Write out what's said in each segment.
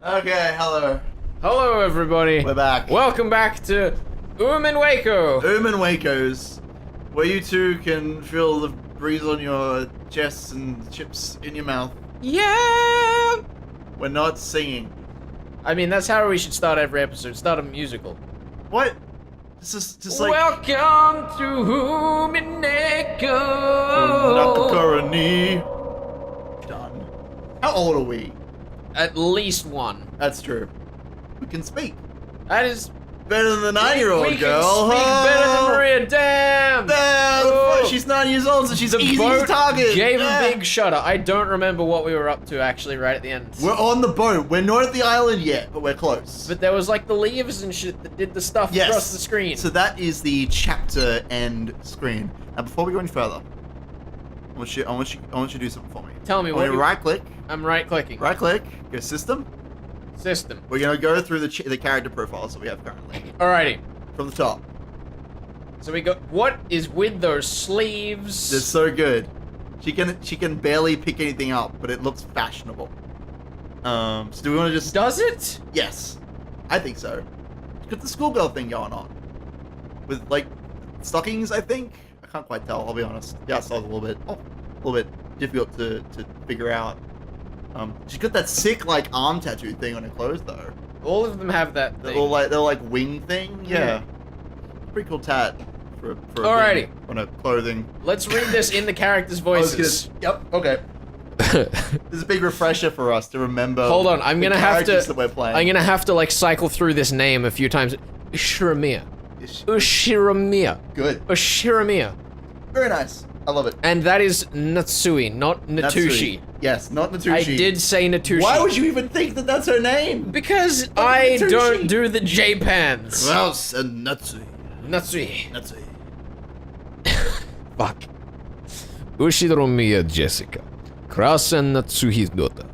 Okay, hello. Hello, everybody. We're back. Welcome back to Umineko. Uminekos, where you two can feel the breeze on your chests and chips in your mouth. Yeah. We're not singing. I mean, that's how we should start every episode. Start a musical. What? This is just like... Welcome to Umineko. Nakakarani. Done. How old are we? At least one. That's true. We can speak. That is Better than the 9-year-old we girl. can speak better than Maria. Damn. Damn, she's 9 years old, so she's The easy boat to target. gave Yeah. a big shudder. I don't remember what we were up to actually right at the end. We're on the boat. We're not at the island yet, but we're close. But there was like the leaves and shit that did the stuff Yes. across the screen. So that is the chapter end screen. Now, before we go any further, I want you to do something for me. Tell me I what want you you... to right click, I'm right-clicking. go system. System. We're gonna go through the character profiles that we have currently Alrighty. from the top. So we go. What is with those sleeves? They're so good. She can barely pick anything up, but it looks fashionable. So do we want to just? Does it? Yes, I think so. Got the schoolgirl thing going on, with like stockings. I think I can't quite tell. I'll be honest. Yeah, it's a little bit difficult to figure out. She's got that sick like arm tattoo thing on her clothes though. All of them have that thing. They're like wing thing. Yeah, pretty cool tat for Alrighty. on her clothing. Let's read this in the characters' voices. Yep. Okay. This is a big refresher for us to remember. Hold on, I'm the gonna have characters to. that we're playing. I'm gonna have to like cycle through this name a few times. Ushiramiya. Ushiramiya. Good. Ushiramiya. Very nice. I love it. And that is Natsui, not Natushi. Yes, not Natushi. I did say Natushi. Why would you even think that that's her name? Because I Natushi. don't do the J-pans. Well, Natsui. Natsui. Natsui. Fuck. Ushiromiya Jessica, Kraus and Natsuhi's daughter.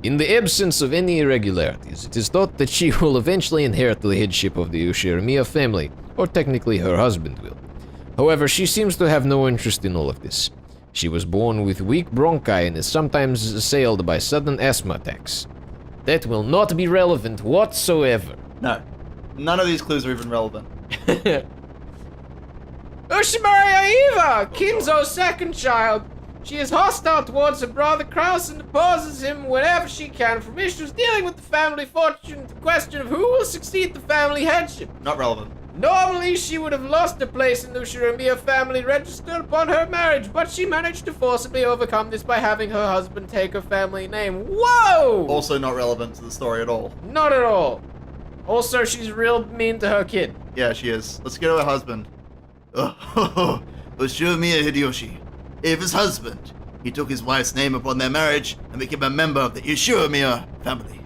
In the absence of any irregularities, it is thought that she will eventually inherit the headship of the Ushiramiya family, or technically her husband will. However, she seems to have no interest in all of this. She was born with weak bronchi and is sometimes assailed by sudden asthma attacks. That will not be relevant whatsoever. No. None of these clues are even relevant. Ushimari Aiva, Kinzo's second child. She is hostile towards her brother Kraus and opposes him whenever she can from issues dealing with the family fortune to the question of who will succeed the family headship. Not relevant. Normally, she would have lost her place in the Ushiramiya family registered upon her marriage, but she managed to forcibly overcome this by having her husband take her family name. Whoa! Also not relevant to the story at all. Not at all. Also, she's real mean to her kid. Yeah, she is. Let's go to her husband. Ushiramiya Hideyoshi. Ava's husband. He took his wife's name upon their marriage and became a member of the Ushiramiya family.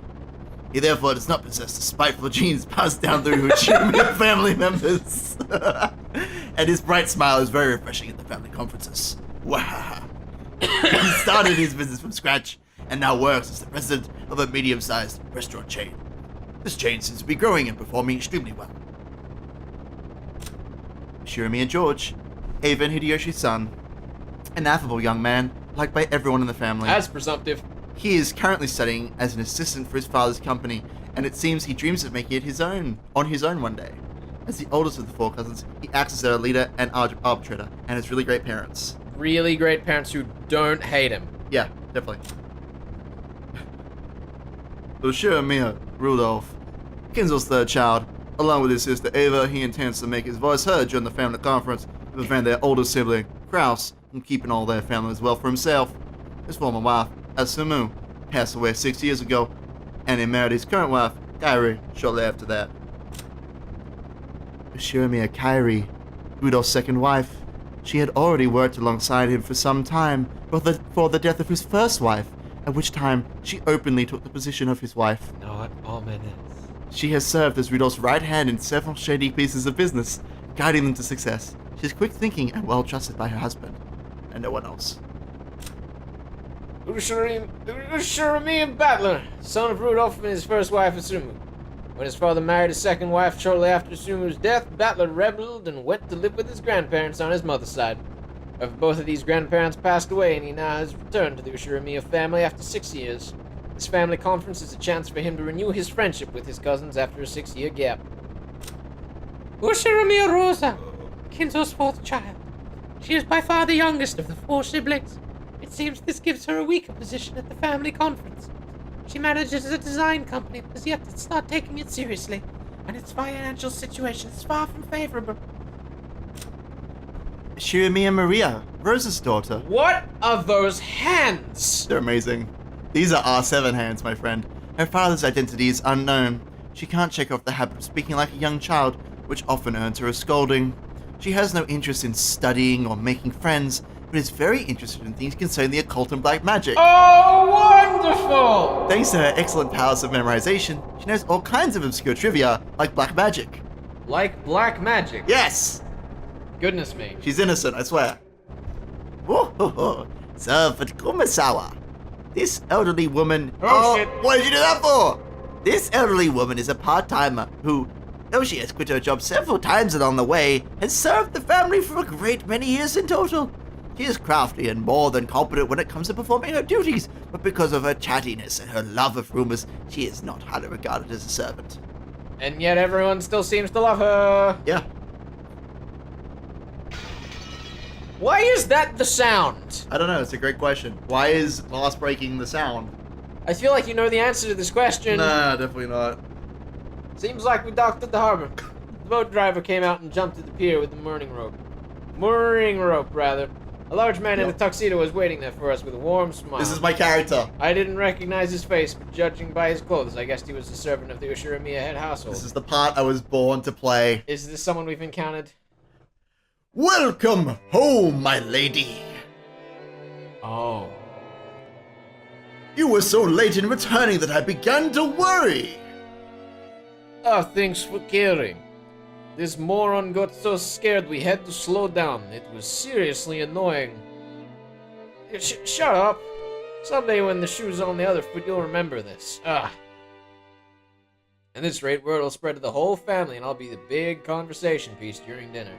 He therefore does not possess the spiteful genes passed down through Ushiramiya family members. And his bright smile is very refreshing at the family conferences. Wow. He started his business from scratch and now works as the president of a medium-sized restaurant chain. This chain seems to be growing and performing extremely well. Ushiramiya George, Ava and Hideyoshi's son. An affable young man, liked by everyone in the family. That's presumptive. He is currently studying as an assistant for his father's company, and it seems he dreams of making it on his own one day. As the oldest of the four cousins, he acts as their leader and arbitrator, and has really great parents. Really great parents who don't hate him. Yeah, definitely. Ushiramiya Rudolph, Kinzel's third child. Along with his sister Ava, he intends to make his voice heard during the family conference to prevent their older sibling, Kraus, from keeping all their family's wealth for himself. His former wife, Asumu, passed away 6 years ago, and he married his current wife, Kairi, shortly after that. Ushiramiya Kairi, Rudolph's second wife. She had already worked alongside him for some time before the death of his first wife, at which time she openly took the position of his wife. Not ominous. She has served as Rudolph's right hand in several shady pieces of business, guiding them to success. She's quick thinking and well trusted by her husband, and no one else. Ushiramiya Battler, son of Rudolph and his first wife Asumu. When his father married his second wife shortly after Asumu's death, Battler rebelled and went to live with his grandparents on his mother's side. However, both of these grandparents passed away, and he now has returned to the Ushiramiya family after 6 years. This family conference is a chance for him to renew his friendship with his cousins after a 6-year gap. Ushiramiya Rosa, Kinzo's fourth child. She is by far the youngest of the 4 siblings. It seems this gives her a weaker position at the family conference. She manages a design company, but has yet to start taking it seriously, and its financial situation is far from favorable. Shiramiya Maria, Rosa's daughter. What are those hands? They're amazing. These are R7 hands, my friend. Her father's identity is unknown. She can't shake off the habit of speaking like a young child, which often earns her a scolding. She has no interest in studying or making friends, but is very interested in things concerning the occult and black magic. Oh, wonderful! Thanks to her excellent powers of memorization, she knows all kinds of obscure trivia, like black magic. Like black magic? Yes! Goodness me. She's innocent, I swear. Whoa, Sir Fukumasawa. This elderly woman... Oh, shit. What did you do that for? This elderly woman is a part-timer who, though she has quit her job several times along the way, has served the family for a great many years in total. She is crafty and more than competent when it comes to performing her duties, but because of her chattiness and her love of rumors, she is not highly regarded as a servant. And yet everyone still seems to love her. Yeah. Why is that the sound? I don't know, it's a great question. Why is glass breaking the sound? I feel like you know the answer to this question. Nah, definitely not. Seems like we docked at the harbor. The boat driver came out and jumped to the pier with the mooring rope. Mooring rope, rather. A large man in a tuxedo was waiting there for us with a warm smile. This is my character. I didn't recognize his face, but judging by his clothes, I guessed he was a servant of the Ushiramiya head household. This is the part I was born to play. Is this someone we've encountered? Welcome home, my lady. Oh. You were so late in returning that I began to worry. Oh, thanks for caring. This moron got so scared we had to slow down. It was seriously annoying. Shut up. Someday when the shoe's on the other foot, you'll remember this. At this rate, word will spread to the whole family, and I'll be the big conversation piece during dinner.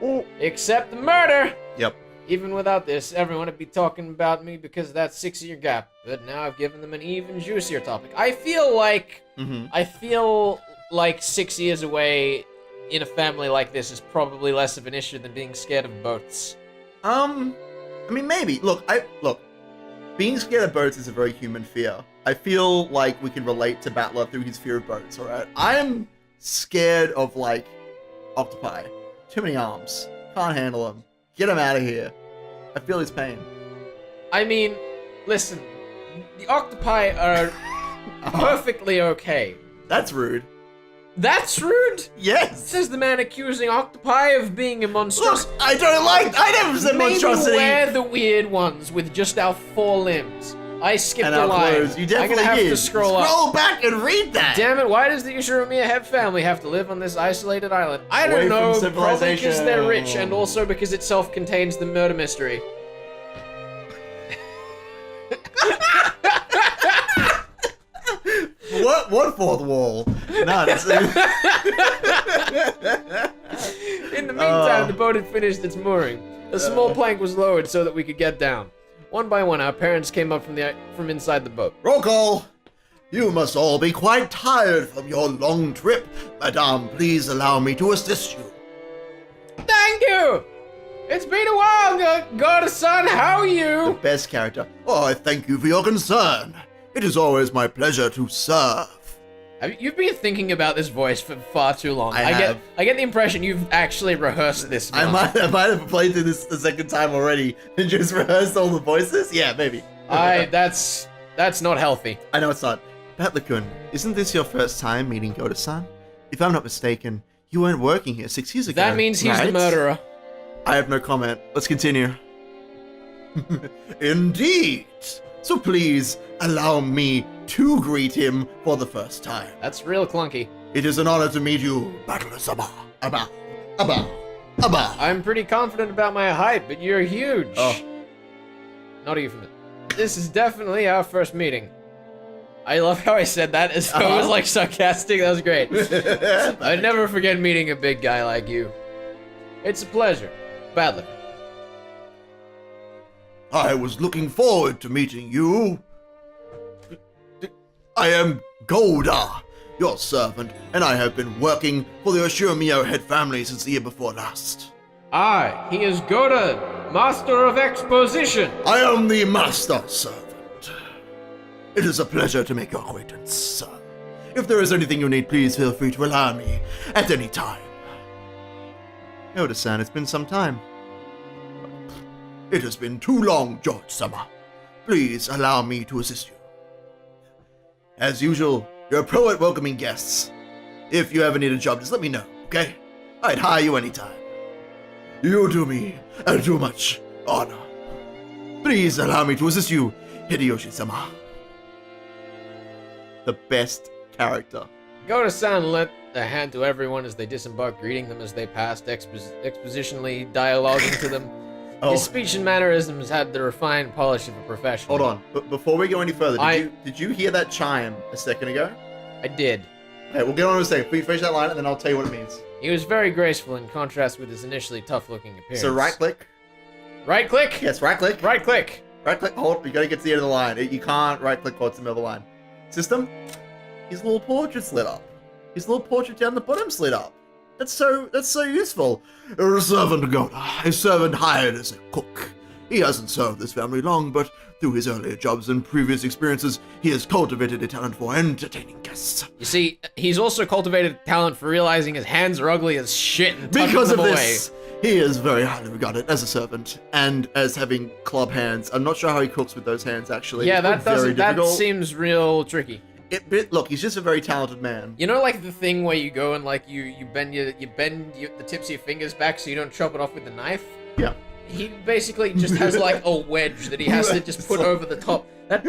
Oh. Except the murder! Yep. Even without this, everyone would be talking about me because of that 6-year gap. But now I've given them an even juicier topic. I feel like 6 years away in a family like this is probably less of an issue than being scared of boats. I mean, maybe. Look, being scared of boats is a very human fear. I feel like we can relate to Battler through his fear of boats, alright? I'm scared of, octopi. Too many arms. Can't handle them. Get him out of here. I feel his pain. I mean, listen, the octopi are perfectly okay. That's rude. That's rude? Yes! Says the man accusing octopi of being a monstrosity. Look, I never said monstrosity. Maybe we're the weird ones with just our 4 limbs. I skipped And a our line. clothes. You definitely I'm gonna have did. to scroll up. Scroll back and read that! Damn it, why does the Ushiramiya Heb family have to live on this isolated island? I Away don't know, from probably because civilization. they're rich and also because it self-contains the murder mystery. What fourth wall? None. In the meantime, the boat had finished its mooring. A small plank was lowered so that we could get down. One by one, our parents came up from inside the boat. Roll call! You must all be quite tired from your long trip. Madame, please allow me to assist you. Thank you! It's been a while, God-son, how are The you? best character. Oh, I thank you for your concern. It is always my pleasure to serve. You've been thinking about this voice for far too long. I have. I get the impression you've actually rehearsed this. I might have played through this the second time already and just rehearsed all the voices. Yeah, maybe. That's not healthy. I know it's not. Batlakun, isn't this your first time meeting Goda-san? If I'm not mistaken, you weren't working here 6 years ago. That means he's the right? murderer. I have no comment. Let's continue. Indeed. So please allow me to greet him for the first time. That's real clunky. It is an honor to meet you, Battler Sabah. Abba. I'm pretty confident about my height, but you're huge. Oh. Not even. This is definitely our first meeting. I love how I said that as though it was sarcastic. That was great. I never forget meeting a big guy like you. It's a pleasure. Badly. I was looking forward to meeting you. I am Golda, your servant, and I have been working for the Oshiromio head family since the year before last. Aye, he is Goda, Master of Exposition. I am the master servant. It is a pleasure to make your acquaintance, sir. If there is anything you need, please feel free to rely on me at any time. Oda-san, it's been some time. It has been too long, George-sama. Please allow me to assist you. As usual, you're a pro at welcoming guests. If you ever need a job, just let me know, okay? I'd hire you anytime. You do me too much honor. Please allow me to assist you, Hideyoshi-sama. The best character. Goda-san lent a hand to everyone as they disembarked, greeting them as they passed, expositionally dialoguing to them. Oh. His speech and mannerisms had the refined polish of a professional. Hold on, but before we go any further, did you hear that chime a second ago? I did. Okay, we'll get on in a second. Please finish that line and then I'll tell you what it means. He was very graceful in contrast with his initially tough-looking appearance. So right click. Right click? Yes, right click. Right click. Right click, hold, you gotta get to the end of the line. You can't right click towards the middle of the line. System, his little portrait's lit up. His little portrait down the bottom's lit up. That's so useful. A servant Goda, a servant hired as a cook. He hasn't served this family long, but through his earlier jobs and previous experiences, he has cultivated a talent for entertaining guests. You see, he's also cultivated talent for realizing his hands are ugly as shit and tucking Because them of away. this, he is very highly regarded as a servant and as having club hands. I'm not sure how he cooks with those hands, actually. Yeah, It's very that difficult. seems real tricky. Look, he's just a very talented man. You know, like the thing where you go and like you bend the tips of your fingers back so you don't chop it off with the knife. Yeah. He basically just has like a wedge that he has to just put over the top. That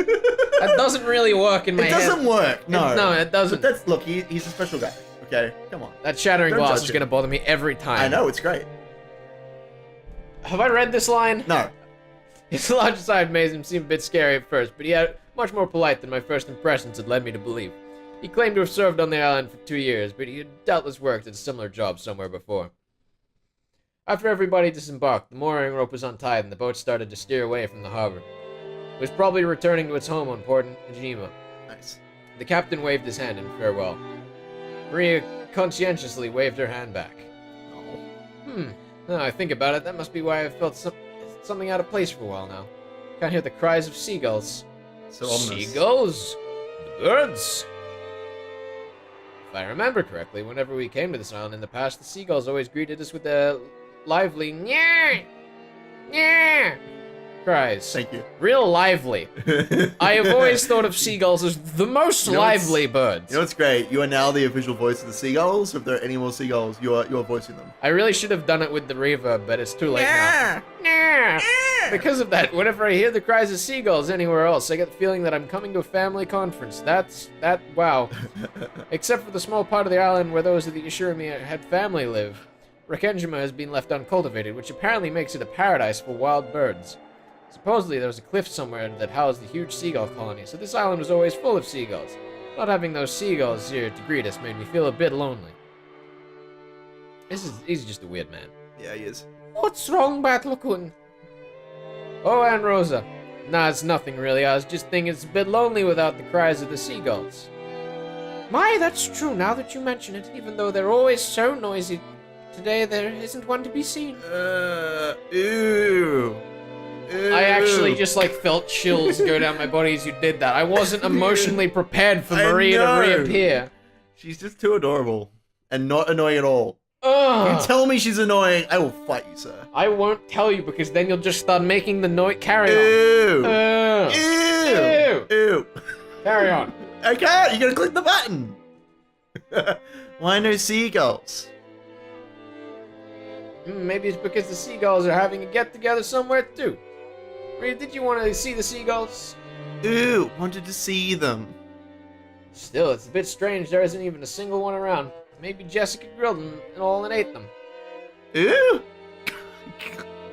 doesn't really work in my head. It doesn't work. No. No, it doesn't. But look, he's a special guy. Okay, come on. That shattering Don't glass judge is him. gonna bother me every time. I know, it's great. Have I read this line? No. His large size made him seem a bit scary at first, but he had much more polite than my first impressions had led me to believe. He claimed to have served on the island for 2 years, but he had doubtless worked at a similar job somewhere before. After everybody disembarked, the mooring rope was untied and the boat started to steer away from the harbor. It was probably returning to its home on Port Rokkenjima. Nice. The captain waved his hand in farewell. Maria conscientiously waved her hand back. Now I think about it, that must be why I've felt something out of place for a while now. Can't hear the cries of seagulls. So ominous. Seagulls? The birds? If I remember correctly, whenever we came to this island in the past, the seagulls always greeted us with their lively "nyah, nyah" cries. Thank you. Real lively. I have always thought of seagulls as the most You know what's- lively birds. You know what's great? You are now the official voice of the seagulls. If there are any more seagulls, you are voicing them. I really should have done it with the reverb, but it's too late Yeah. now. Yeah. Because of that, whenever I hear the cries of seagulls anywhere else, I get the feeling that I'm coming to a family conference. Wow. Except for the small part of the island where those of the Ishirimi had family live. Rokkenjima has been left uncultivated, which apparently makes it a paradise for wild birds. Supposedly there was a cliff somewhere that housed a huge seagull colony, so this island was always full of seagulls. Not having those seagulls here to greet us made me feel a bit lonely. He's just a weird man. Yeah, he is. What's wrong, Battle-kun? Oh, Aunt Rosa. Nah, it's nothing really. I was just thinking it's a bit lonely without the cries of the seagulls. My, that's true now that you mention it, even though they're always so noisy. Today there isn't one to be seen. Ew. I actually just like felt chills go down my body as you did that. I wasn't emotionally prepared for I Maria to know. reappear. She's just too adorable. And not annoying at all. Ugh. You tell me she's annoying, I will fight you, sir. I won't tell you because then you'll just start making the noise. Carry on. Ew. Ugh. Ew. Ew. Carry on. I can't. You gotta click the button. Why no seagulls? Maybe it's because the seagulls are having a get-together somewhere too. Maria, did you want to see the seagulls? Ew. Wanted to see them. Still, it's a bit strange there isn't even a single one around. Maybe Jessica grilled them and all and ate them. Ew.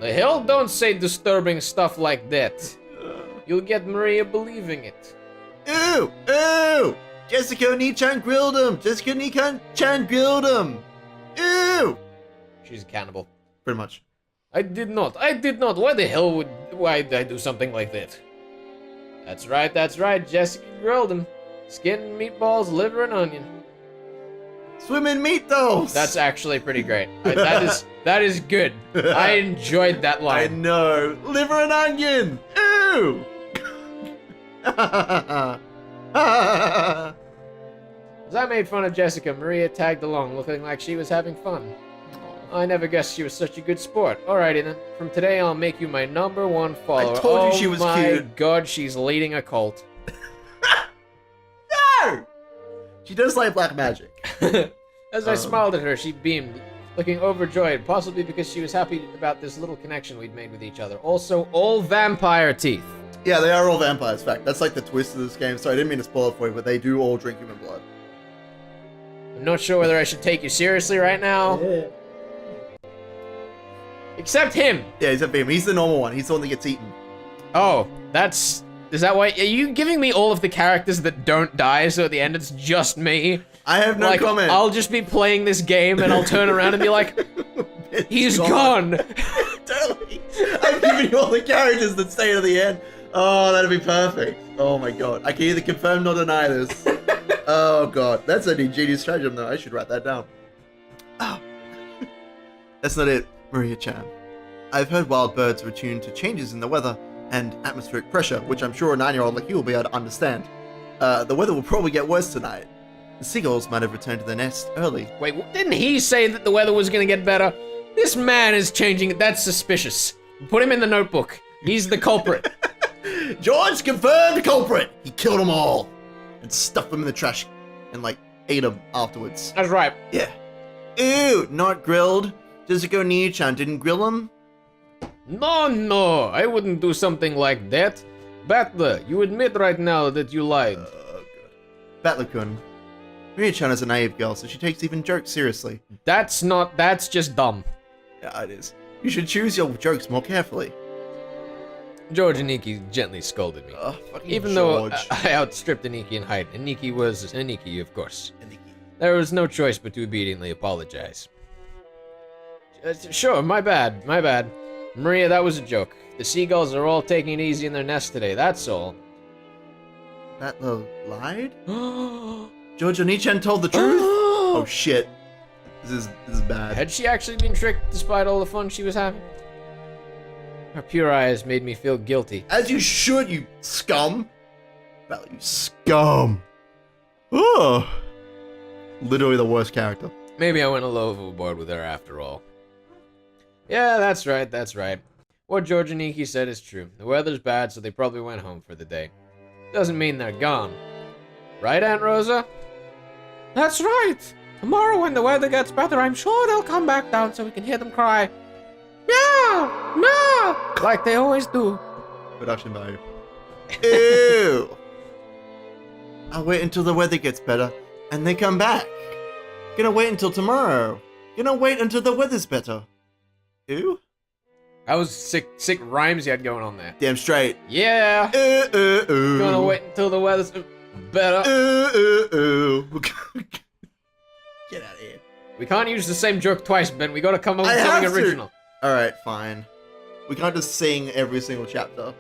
The hell, don't say disturbing stuff like that. You'll get Maria believing it. Ew. Ew. Jessica Ni-chan grilled him. Jessica Ni-chan grilled him. Ew. She's a cannibal. Pretty much. I did not. Why did I do something like that? That's right, Jessica grilled him. Skin, meatballs, liver, and onion. Swimming meatballs! That's actually pretty great. That is good. I enjoyed that I line. know. Liver and onion! Ew! As I made fun of Jessica, Maria tagged along, looking like she was having fun. I never guessed she was such a good sport. Alrighty then. From today, I'll make you my #1 follower. I told you she was Oh my cute. god, she's leading a cult. No! She does like black magic. As I smiled at her, she beamed, looking overjoyed, possibly because she was happy about this little connection we'd made with each other. Also, all vampire teeth. Yeah, they are all vampires, fact. That's like the twist of this game. Sorry, I didn't mean to spoil it for you, but they do all drink human blood. I'm not sure whether I should take you seriously right now. Yeah. Except him. Yeah, he's a him. He's the normal one. He's the one that gets eaten. Oh, is that why? Are you giving me all of the characters that don't die, so at the end it's just me? I have no Like, comment. I'll just be playing this game and I'll turn around and be like, he's gone. Totally. I'm giving you all the characters that stay to the end. Oh, that'd be perfect. Oh my god. I can either confirm nor deny this. Oh god. That's an ingenious stratagem though. I should write that down. Oh. That's not it, Maria-chan. I've heard wild birds are attuned to changes in the weather and atmospheric pressure, which I'm sure a 9-year-old like you will be able to understand. The weather will probably get worse tonight. The seagulls might have returned to their nest early. Wait, didn't he say that the weather was gonna get better? This man is changing it. That's suspicious. Put him in the notebook. He's the culprit. George confirmed culprit! He killed them all and stuffed them in the trash and like ate them afterwards. That's right. Yeah. Ew, not grilled. Jessica Nia-chan didn't grill him? No, I wouldn't do something like that. Battler, you admit right now that you lied. Good. Battler-kun. Maria-chan is a naive girl, so she takes even jokes seriously. That's just dumb. Yeah, it is. You should choose your jokes more carefully. George Aniki gently scolded me. Fucking Even George. though I outstripped Aniki in height, Aniki was Aniki, of course. There was no choice but to obediently apologize. Sure, my bad. Maria, that was a joke. The seagulls are all taking it easy in their nest today, that's all. Battler lied? George Oni-chan told the truth? Oh shit. This is bad. Had she actually been tricked despite all the fun she was having? Her pure eyes made me feel guilty. As you should, you scum. Battler, you scum. Oh. Literally the worst character. Maybe I went a little overboard with her after all. Yeah, that's right. What George and Nikki said is true. The weather's bad, so they probably went home for the day. Doesn't mean they're gone. Right, Aunt Rosa? That's right. Tomorrow when the weather gets better, I'm sure they'll come back down so we can hear them cry. Meow! Meow! Like they always do. Production value. Ew. I'll wait until the weather gets better, and they come back. Gonna wait until tomorrow. Gonna wait until the weather's better. Ew. That was sick rhymes you had going on there. Damn straight. Yeah. Gonna wait until the weather's better. Get out of here. We can't use the same joke twice, Ben. We gotta come up with I something have to. original. Alright, fine. We can't just sing every single chapter.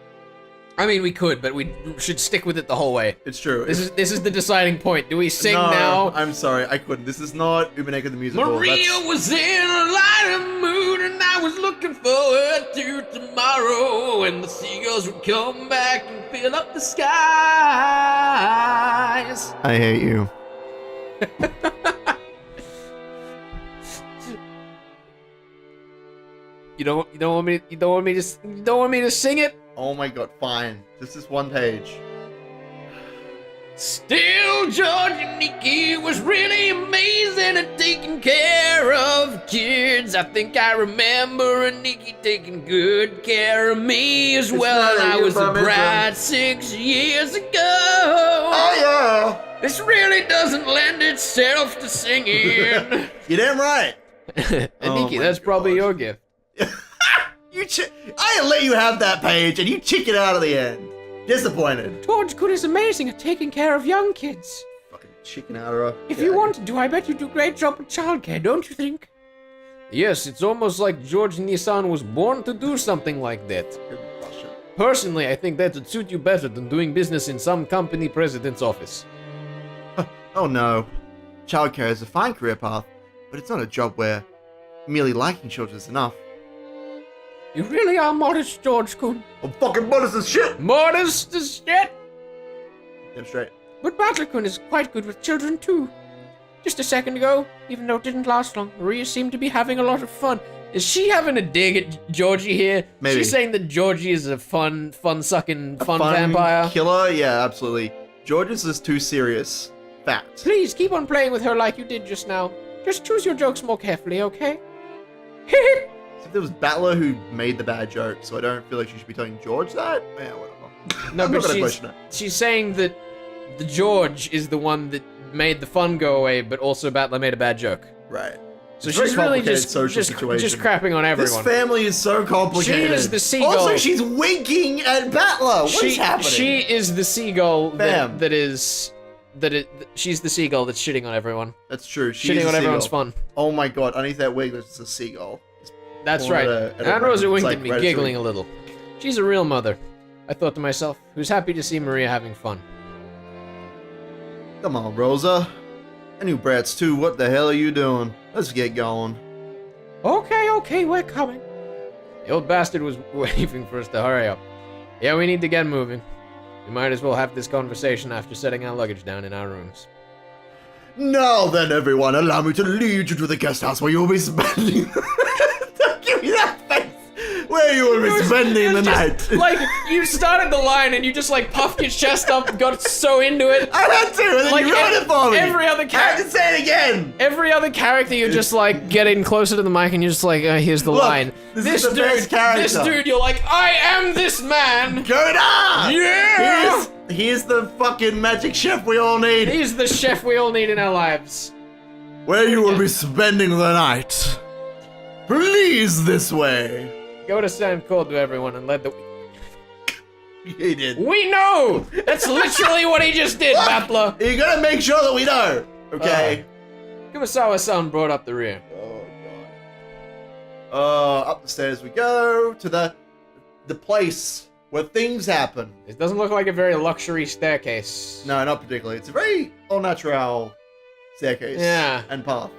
I mean, we could, but we should stick with it the whole way. It's true. This is the deciding point. Do we sing No, now? I'm sorry, I couldn't. This is not Umineko the musical. Maria was in a lighter mood, and I was looking forward to tomorrow when the seagulls would come back and fill up the skies. I hate you. You don't want me to sing it? Oh my god, fine. Just this one page. Still, George and Nikki was really amazing at taking care of kids. I think I remember Nikki taking good care of me as well. not I you, was a Bob, bride 6 years ago. Oh yeah! This really doesn't lend itself to singing. You're damn right. And Oh Nikki, my that's probably God. your gift. I let you have that page, and you chicken out of the end. Disappointed. George Good is amazing at taking care of young kids. Fucking chicken out of her. If you wanted to, I bet you do a great job with childcare, don't you think? Yes, it's almost like George Nissan was born to do something like that. Personally, I think that would suit you better than doing business in some company president's office. Oh no. Childcare is a fine career path, but it's not a job where merely liking children is enough. You really are modest, George-kun. I'm fucking modest as shit! Modest as shit! Damn straight. But Battler-kun is quite good with children, too. Just a second ago, even though it didn't last long, Maria seemed to be having a lot of fun. Is she having a dig at Georgie here? Maybe. She's saying that Georgie is a fun-sucking vampire? Killer? Yeah, absolutely. George is too serious. Fact. Please, keep on playing with her like you did just now. Just choose your jokes more carefully, okay? So there was Battler who made the bad joke, so I don't feel like she should be telling George that? Yeah, whatever. No, I'm but not gonna question it. she's saying that the George is the one that made the fun go away, but also Battler made a bad joke. Right. So It's a very she's really complicated just social situation. just crapping on everyone. This family is so complicated. She is the seagull. Also, she's winking at Battler. What is happening? She is the seagull Bam. she's the seagull that's shitting on everyone. That's true. She Shitting is a on everyone's seagull. fun. Oh my god, underneath that wig, there's just a seagull. That's pulling right. at a Aunt Rosa it's winked like at me, Ratatouille. giggling a little. She's a real mother. I thought to myself, who's happy to see Maria having fun. Come on, Rosa. And you brats too, what the hell are you doing? Let's get going. Okay, we're coming. The old bastard was waving for us to hurry up. Yeah, we need to get moving. We might as well have this conversation after setting our luggage down in our rooms. Now then, everyone, allow me to lead you to the guest house where you will be spending... Don't give me that face! Where you will be spending the night. Like, you started the line and you just like puffed your chest up, got so into it. I had to, and then Like, you ruined it for me! every other I character- had to say it again! Every other character, you're just like getting closer to the mic and you're just like, here's the Look, line. this is the best character. This dude, you're like, I am this man! Go down! Yeah! Here's the fucking magic chef we all need. He's the chef we all need in our lives. Where you will be spending the night. Please, this way. Go to stand cold to everyone and let the... He did. We know! That's literally what he just did, Battler! You gotta make sure that we know. Okay. Kumasawa-san brought up the rear. Oh god. Up the stairs we go to the place where things happen. It doesn't look like a very luxury staircase. No, not particularly. It's a very all-natural staircase. Yeah. And path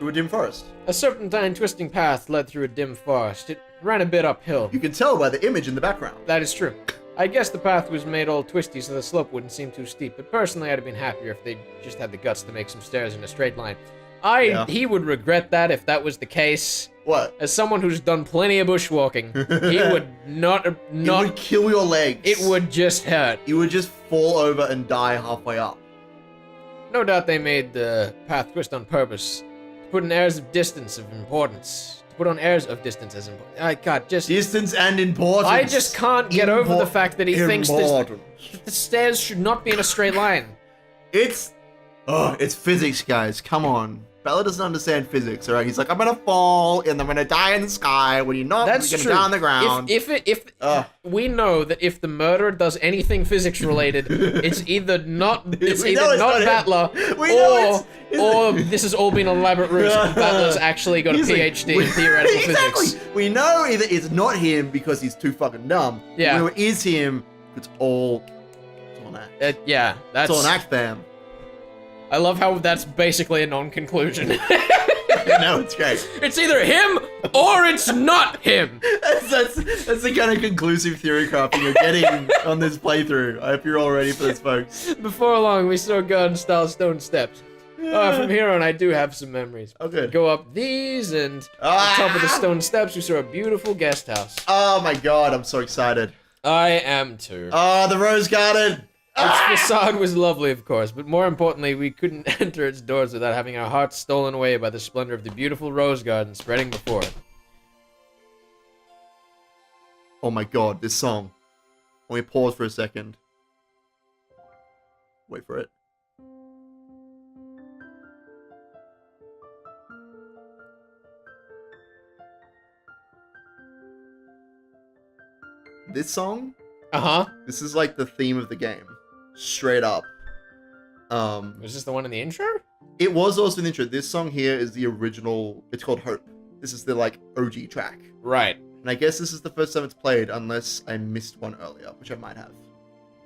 to a dim forest. A serpentine twisting path led through a dim forest. It ran a bit uphill. You can tell by the image in the background. That is true. I guess the path was made all twisty so the slope wouldn't seem too steep, but personally I'd have been happier if they just had the guts to make some stairs in a straight line. He would regret that if that was the case. What? As someone who's done plenty of bushwalking, he would not... It would kill your legs. It would just hurt. You would just fall over and die halfway up. No doubt they made the path twist on purpose. To put an airs of distance of importance. To put on airs of distance as important. Distance and importance. I just can't get over the fact that he thinks that the stairs should not be in a straight line. It's physics, guys. Come on. Bella doesn't understand physics, alright? He's like, I'm gonna fall, and I'm gonna die in the sky. When you're not, That's you're true. gonna die on the ground. We know that if the murderer does anything physics related, it's either not We know it's not him. Battler We know or this has all been an elaborate ruse. And Battler's actually got a He's like, PhD in theoretical exactly. physics. We know either it's not him because he's too fucking dumb. Yeah. We know it is him. It's all an act. Yeah, that's It's all an act, fam. I love how that's basically a non-conclusion. No, it's great. It's either him or it's not him. That's the kind of conclusive theory crafting you're getting on this playthrough. I hope you're all ready for this, folks. Before long, we saw garden-style stone steps. From here on, I do have some memories. Oh, good. Go up these, and at the top of the stone steps, we saw a beautiful guest house. Oh my god, I'm so excited. I am too. Oh, the rose garden. Its facade was lovely, of course, but more importantly, we couldn't enter its doors without having our hearts stolen away by the splendor of the beautiful rose garden spreading before it. Oh my god, this song. Let me pause for a second. Wait for it. This song, Uh-huh. this is like the theme of the game. Straight up. Was this the one in the intro? It was also in the intro. This song here is the original. It's called Hope. This is the like OG track. Right. And I guess this is the first time it's played, unless I missed one earlier, which I might have.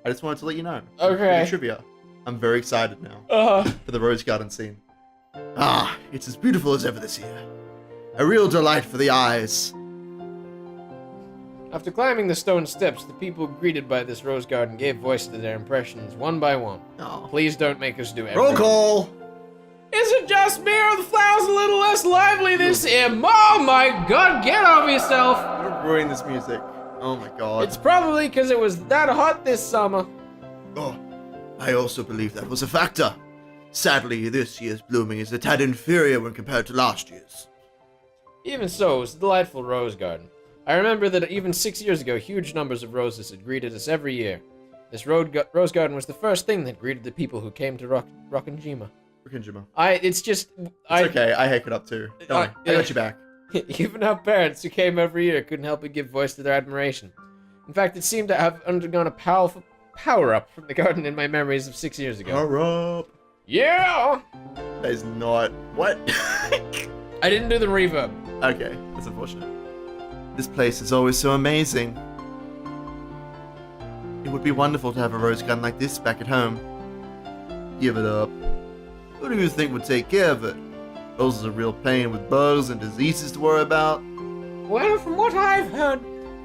I just wanted to let you know. Okay. Bit of trivia. I'm very excited now Uh-huh. for the rose garden scene. Ah, it's as beautiful as ever this year. A real delight for the eyes. After climbing the stone steps, the people greeted by this rose garden gave voice to their impressions one by one. Oh. Please don't make us do everything. Roll call! Is it just me or the flowers a little less lively this year? Oh my god, get over yourself! You're ruining this music. Oh my god. It's probably because it was that hot this summer. Oh, I also believe that was a factor. Sadly, this year's blooming is a tad inferior when compared to last year's. Even so, it was a delightful rose garden. I remember that even 6 years ago, huge numbers of roses had greeted us every year. This rose garden was the first thing that greeted the people who came to Rokkenjima. Rokkenjima. It's okay, I heck it up too. Don't worry, I got you back. Even our parents, who came every year, couldn't help but give voice to their admiration. In fact, it seemed to have undergone a powerful power-up from the garden in my memories of 6 years ago. Power up. Yeah! That is not... What? I didn't do the reverb. Okay, that's unfortunate. This place is always so amazing. It would be wonderful to have a rose garden like this back at home. Give it up. Who do you think would take care of it? Roses are a real pain with bugs and diseases to worry about. Well, from what I've heard,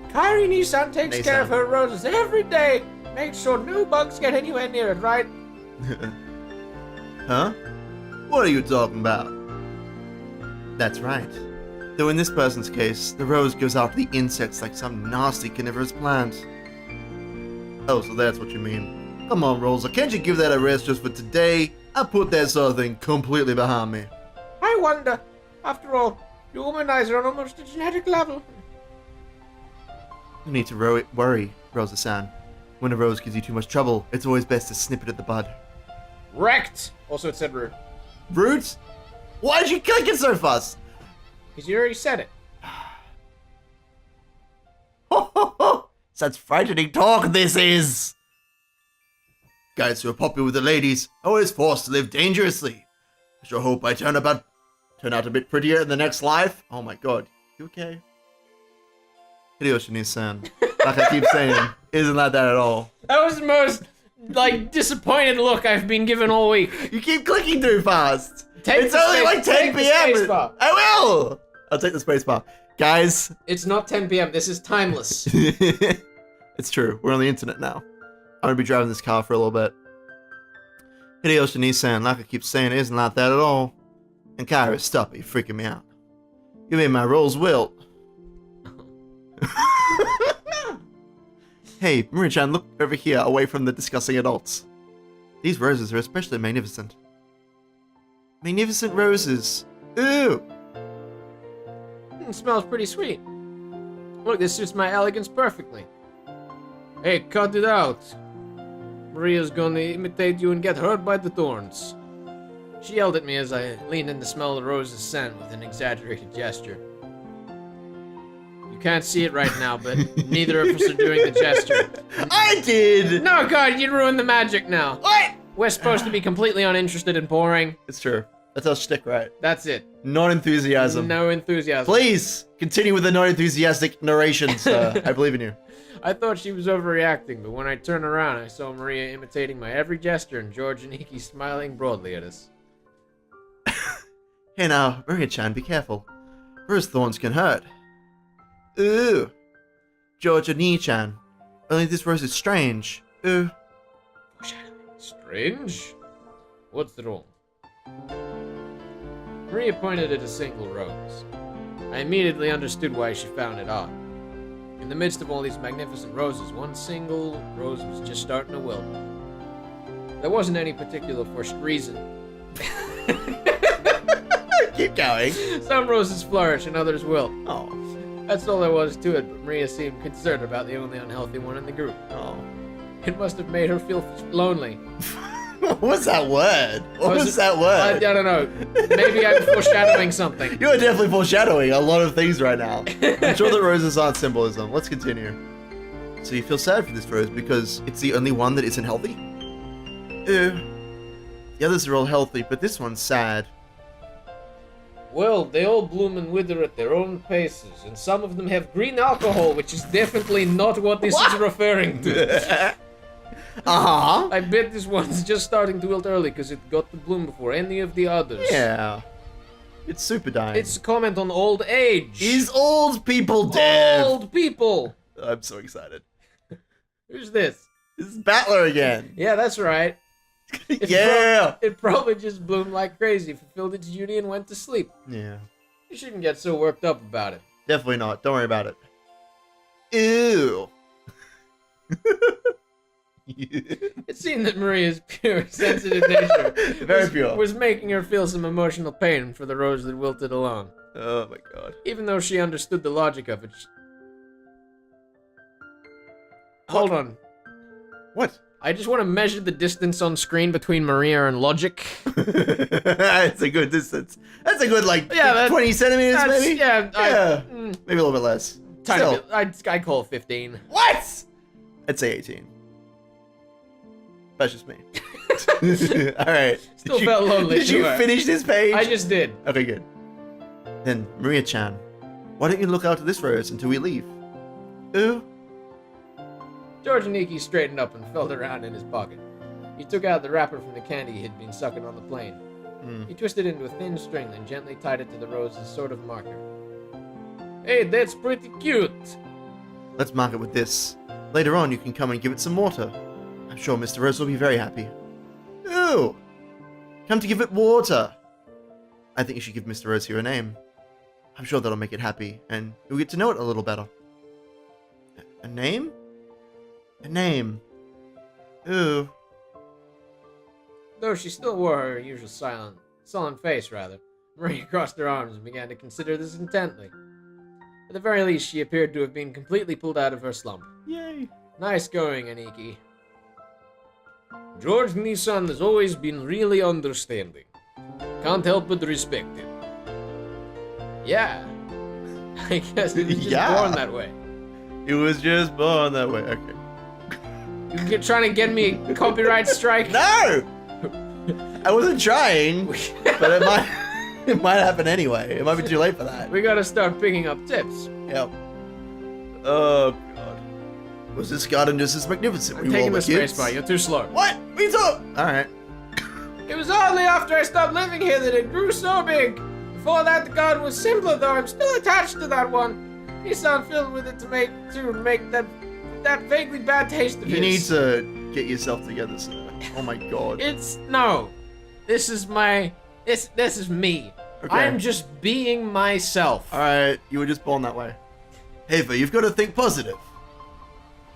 Kairi-san takes care of her roses every day. Makes sure no bugs get anywhere near it, right? Huh? What are you talking about? That's right. Though in this person's case, the rose goes after the insects like some nasty carnivorous plant. Oh, so that's what you mean. Come on, Rosa, can't you give that a rest just for today? I put that sort of thing completely behind me. I wonder. After all, you womanizer are on almost a genetic level. You need to worry, Rosa-san. When a rose gives you too much trouble, it's always best to snip it at the bud. Wrecked! Also, it said rude. Rude? Why did you click it so fast? Because you already said it. Ho ho ho! Such frightening talk this is! Guys who are popular with the ladies are always forced to live dangerously. I sure hope I turn out a bit prettier in the next life. Oh my god. You okay? Hideyoshi-san. Like I keep saying, isn't like that at all. That was the most, disappointed look I've been given all week. You keep clicking too fast. Take It's the only space- like 10 take the p.m. space bar. I will! I'll take the space bar. Guys, It's not 10 p.m. This is timeless. it's true. We're on the internet now. I'm gonna be driving this car for a little bit. Hideyoshi-san, like I keep saying, it isn't like that at all. And Kyra, stop it. You're freaking me out. You made my rolls wilt. Hey, Marie-chan, look over here, away from the discussing adults. These roses are especially magnificent. Magnificent roses. Ooh! It smells pretty sweet. Look, this suits my elegance perfectly. Hey, cut it out. Maria's gonna imitate you and get hurt by the thorns. She yelled at me as I leaned in to smell the rose's scent with an exaggerated gesture. You can't see it right now, but neither of us are doing the gesture. I did! No, God, you ruined the magic now. What? We're supposed to be completely uninterested and boring. It's true. That's our shtick, right? That's it. Non-enthusiasm. No enthusiasm. Please, continue with the non-enthusiastic narration, sir. I believe in you. I thought she was overreacting, but when I turned around, I saw Maria imitating my every gesture and George and Iki smiling broadly at us. Hey now, Maria-chan, be careful. Rose thorns can hurt. Ooh. George and Nii-chan. Only this rose is strange. Ooh. Strange? What's wrong? Maria pointed at a single rose. I immediately understood why she found it odd. In the midst of all these magnificent roses, one single rose was just starting to wilt. There wasn't any particular first reason. Keep going. Some roses flourish and others wilt. Oh. That's all there was to it, but Maria seemed concerned about the only unhealthy one in the group. Oh. It must have made her feel lonely. What was that word? What was that word? I don't know. Maybe I'm foreshadowing something. You are definitely foreshadowing a lot of things right now. I'm sure that roses aren't symbolism. Let's continue. So you feel sad for this rose because it's the only one that isn't healthy? Ew. The others are all healthy, but this one's sad. Well, they all bloom and wither at their own paces, and some of them have green alcohol, which is definitely not what this is referring to. Uh-huh. I bet this one's just starting to wilt early because it got the bloom before any of the others. Yeah. It's super dying. It's a comment on old age. Is old people dead? Old people. I'm so excited. Who's this? This is Battler again. Yeah, that's right. Yeah. It probably just bloomed like crazy, fulfilled its duty, and went to sleep. Yeah. You shouldn't get so worked up about it. Definitely not. Don't worry about it. Ew. It seemed that Maria's pure, sensitive nature Very pure. was making her feel some emotional pain for the rose that wilted along. Oh my god. Even though she understood the logic of it. Hold on. What? I just want to measure the distance on screen between Maria and Logic. That's a good distance. That's a good, like, Yeah, 20 centimeters, maybe? Yeah. Maybe a little bit less. Tiny Still. bit. I'd call it 15. What? I'd say 18. That's just me. Alright. Still felt lonely. Did you finish this page? I just did. Okay, good. Then, Maria-chan, why don't you look out of this rose until we leave? Ooh. George Aniki straightened up and felt around in his pocket. He took out the wrapper from the candy he had been sucking on the plane. He twisted it into a thin string, then gently tied it to the rose as sort of marker. Hey, that's pretty cute! Let's mark it with this. Later on, you can come and give it some water. I'm sure Mr. Rose will be very happy. Ooh! Come to give it water! I think you should give Mr. Rose here a name. I'm sure that'll make it happy, and you'll get to know it a little better. A name? A name. Ooh. Though she still wore her usual sullen face, Maria crossed her arms and began to consider this intently. At the very least, she appeared to have been completely pulled out of her slump. Yay. Nice going, Aniki. George Nissan has always been really understanding. Can't help but respect him. Yeah. I guess he was just born that way. He was just born that way. Okay. You're trying to get me a copyright strike? No! I wasn't trying, but it might happen anyway. It might be too late for that. We gotta start picking up tips. Yep. Oh god. Was this garden just as magnificent? I'm taking the space bar. You're too slow. What? What are you talking? All right. It was only after I stopped living here that it grew so big. Before that, the garden was simpler, though I'm still attached to that one. Nissan filled with it to make that vaguely bad taste of his. You need to get yourself together, sir. Oh my god. No. This is me. Okay. I'm just being myself. Alright, you were just born that way. Haver, you've got to think positive.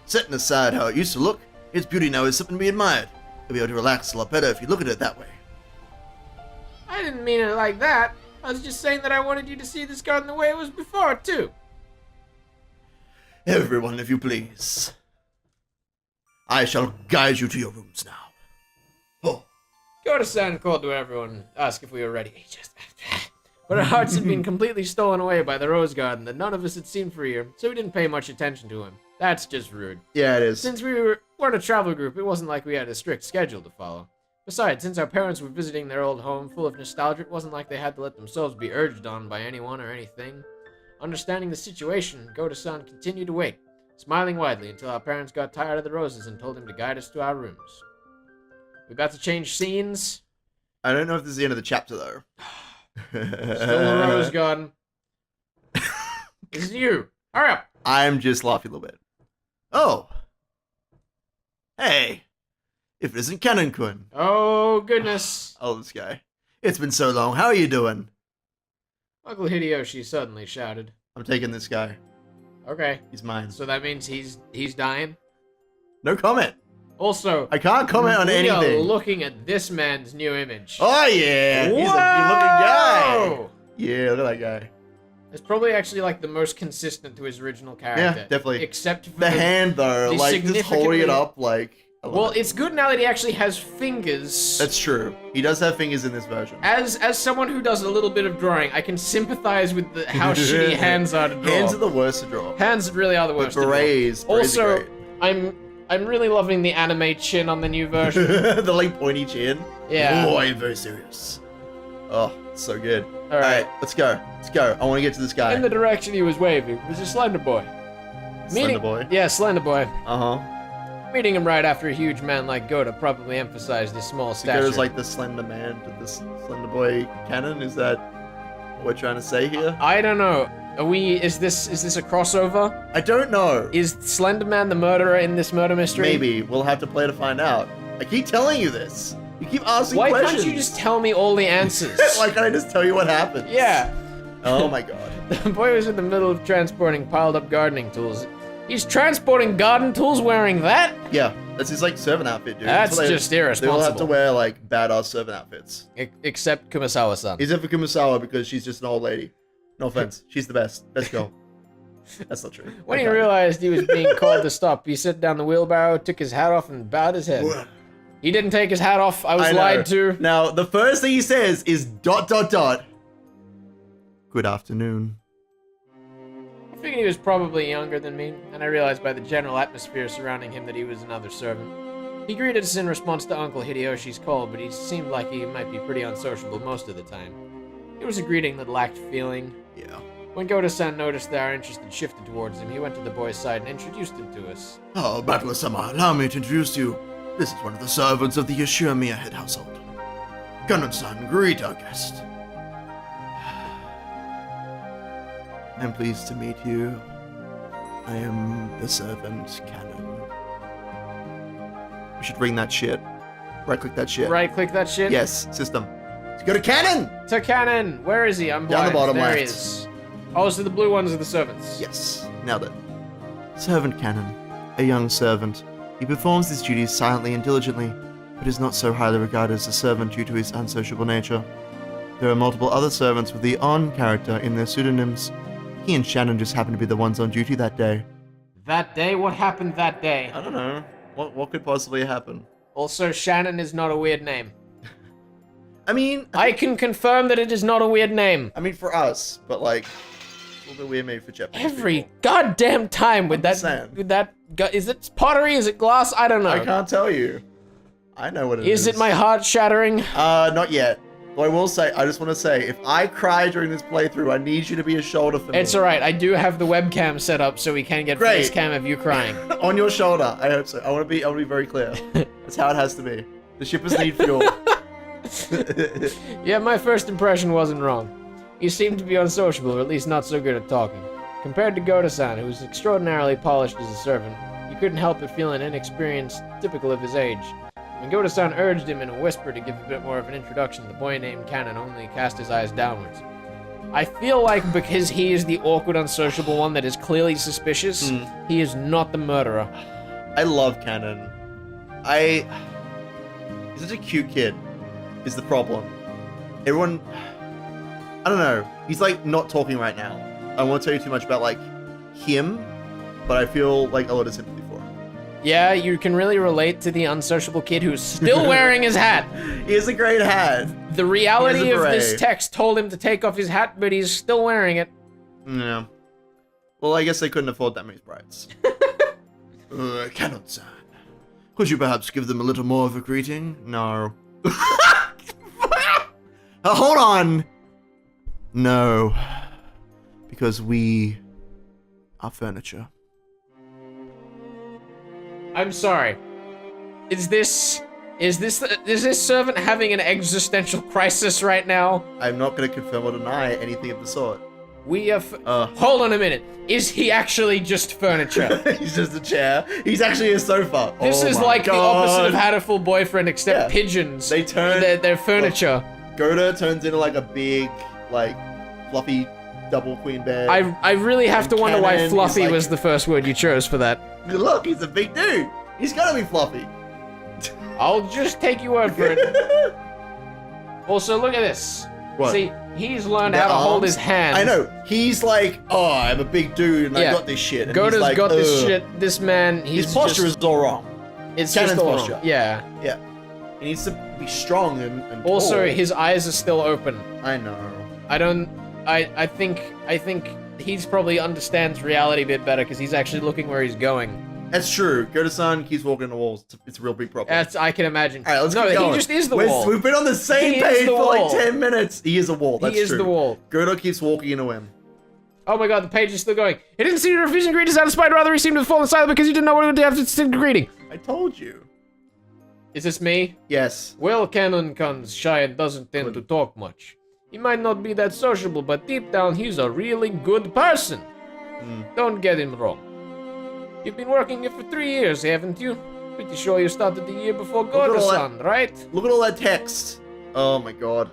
Setting aside how it used to look, its beauty now is something to be admired. You'll be able to relax a lot better if you look at it that way. I didn't mean it like that. I was just saying that I wanted you to see this garden the way it was before, too. Everyone, if you please. I shall guide you to your rooms now. Oh. Go to San called to everyone and ask if we were ready. But our hearts had been completely stolen away by the rose garden that none of us had seen for a year, so we didn't pay much attention to him. That's just rude. Yeah, it is. Since we weren't a travel group, it wasn't like we had a strict schedule to follow. Besides, since our parents were visiting their old home full of nostalgia, it wasn't like they had to let themselves be urged on by anyone or anything. Understanding the situation, Goda-san continued to wait, smiling widely until our parents got tired of the roses and told him to guide us to our rooms. We about to change scenes? I don't know if this is the end of the chapter, though. Still a rose garden. This is you. Hurry up. I'm just laughing a little bit. Oh. Hey. If it isn't Canon-kun. Oh, goodness. Oh, this guy. It's been so long. How are you doing? Uncle Hideyoshi suddenly shouted. I'm taking this guy. Okay. He's mine. So that means he's dying? No comment. Also, I can't comment on we anything. are looking at this man's new image. Oh, yeah. He's a good-looking guy. Yeah, look at that guy. It's probably actually like the most consistent to his original character. Yeah, definitely. Except for The hand, though. the Like, just holding it up, like... Well, it's good now that he actually has fingers. That's true. He does have fingers in this version. As someone who does a little bit of drawing, I can sympathize with how shitty hands are to draw. Hands are the worst to draw. Hands really are the worst But berets, to draw. berets are Also, great. I'm really loving the anime chin on the new version. The like pointy chin. Yeah. Oh, I am very serious. Oh, it's so good. All right, let's go. Let's go. I want to get to this guy. in the direction he was waving was a slender boy. Slender boy? Yeah, slender boy. Uh-huh. Meeting him right after a huge man like Gota probably emphasized his small stature. Goes like the slender man to the slender boy canon. Is that what we're trying to say here? I don't know. Is this a crossover? I don't know. Is Slender Man the murderer in this murder mystery? Maybe. We'll have to play to find out. I keep telling you this. You keep asking Why questions. can't you just tell me all the answers? Why can't I just tell you what happened? Yeah. Oh my god. The boy was in the middle of transporting piled up gardening tools. He's transporting garden tools wearing that? Yeah, that's his like servant outfit, dude. That's just irresponsible. They all have to wear like badass servant outfits. Except Kumasawa-san. Except for Kumasawa because she's just an old lady. No offense. She's the best. Best girl. That's not true. When he realized he was being called to stop, he set down the wheelbarrow, took his hat off, and bowed his head. He didn't take his hat off. I was lied to. Now, the first thing he says is ... Good afternoon. I figured he was probably younger than me, and I realized by the general atmosphere surrounding him that he was another servant. He greeted us in response to Uncle Hideyoshi's call, but he seemed like he might be pretty unsociable most of the time. It was a greeting that lacked feeling. Yeah. When Gota-san noticed that our interest had shifted towards him, he went to the boy's side and introduced him to us. Oh, Battler-sama, allow me to introduce you. This is one of the servants of the Yoshimiya head household. Kanon-san, greet our guest. I'm pleased to meet you. I am the servant, Canon. We should ring that shit. Right-click that shit. Right-click that shit? Yes, system. Let's go to Canon! To Cannon! Where is he? I'm blind. Down the bottom there left. He is. Oh, so the blue ones are the servants. Yes, nailed it. Servant Canon, a young servant. He performs his duties silently and diligently, but is not so highly regarded as a servant due to his unsociable nature. There are multiple other servants with the on character in their pseudonyms. He and Shannon just happen to be the ones on duty that day. That day? What happened that day? I don't know. What could possibly happen? Also, Shannon is not a weird name. I mean... I can confirm that it is not a weird name. I mean, for us, but like... A little bit weird maybe for Japanese Every people. goddamn time with saying. that... Is it pottery? Is it glass? I don't know. I can't tell you. I know what it is. Is it my heart shattering? Not yet. But I will say, I just want to say, if I cry during this playthrough, I need you to be a shoulder for me. It's alright, I do have the webcam set up so we can get face cam of you crying. On your shoulder, I hope so. I want to be very clear. That's how it has to be. The shippers need fuel. Yeah, my first impression wasn't wrong. He seemed to be unsociable, or at least not so good at talking. Compared to Gota-san, who was extraordinarily polished as a servant, you couldn't help but feel an inexperience typical of his age. When Gota-san urged him in a whisper to give a bit more of an introduction, the boy named Cannon only cast his eyes downwards. I feel like because he is the awkward, unsociable one that is clearly suspicious, he is not the murderer. I love Cannon. He's such a cute kid, is the problem. Everyone... I don't know. He's like not talking right now. I won't tell you too much about like him, but I feel like a lot of sympathy for him. Yeah, you can really relate to the unsociable kid who's still wearing his hat. He has a great hat. The reality of this beret. text told him to take off his hat, but he's still wearing it. Yeah. Well, I guess they couldn't afford that many sprites. Canon-san. Could you perhaps give them a little more of a greeting? No. Hold on! No. Because we are furniture. I'm sorry. Is this servant having an existential crisis right now? I'm not going to confirm or deny anything of the sort. We are hold on a minute. Is he actually just furniture? He's just a chair. He's actually a sofa. This is my like God. the opposite of Hatterful Boyfriend, except Yeah. pigeons. They turn... They're furniture. Gota turns into like a big, like, fluffy double queen bed. I really have And to wonder why Cannon is fluffy like- was the first word you chose for that. Look, he's a big dude. He's gotta be fluffy. I'll just take your word for it. Also, look at this. What? See, he's learned Their how to hold arms? his hand. I know. He's like, oh, I'm a big dude and Yeah. I got this shit. And Gota's he's like, got this "Ugh." shit. This man, he's His posture just, is all wrong. it's Cannon's just all posture. wrong. Yeah. Yeah. He needs to be strong and Also, tall. his eyes are still open. I know. I think he's probably understands reality a bit better because he's actually looking where he's going. That's true. Gota-san keeps walking on the walls. It's a real big problem. I can imagine. All right, let's no, keep going. he just is the wall. We've been on the same He is page the for wall. like 10 minutes. He is a wall. That's he is true. the wall. Gota keeps walking into him. Oh my god, the page is still going. He didn't seem to refuse greeting satisfied, rather he seemed to have fallen silent because he didn't know what he would have to greeting. I told you. Is this me? Yes. Well, Cannoncon's shy and doesn't tend to talk much. He might not be that sociable, but deep down he's a really good person. Don't get him wrong. You've been working here for 3 years, haven't you? Pretty sure you started the year before Goda-san, right? Look at all that text. Oh my god.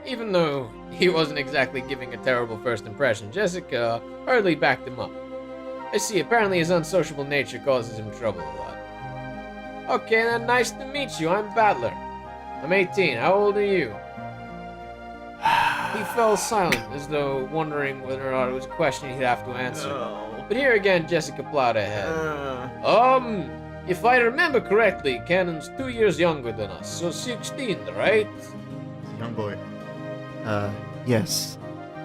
Even though he wasn't exactly giving a terrible first impression, Jessica hardly backed him up. I see, apparently his unsociable nature causes him trouble a lot. Okay, then nice to meet you. I'm Battler. I'm 18. How old are you? He fell silent, as though wondering whether or not it was a question he'd have to answer. No. But here again, Jessica plowed ahead. If I remember correctly, Cannon's 2 years younger than us, so 16, right? Young boy. Yes.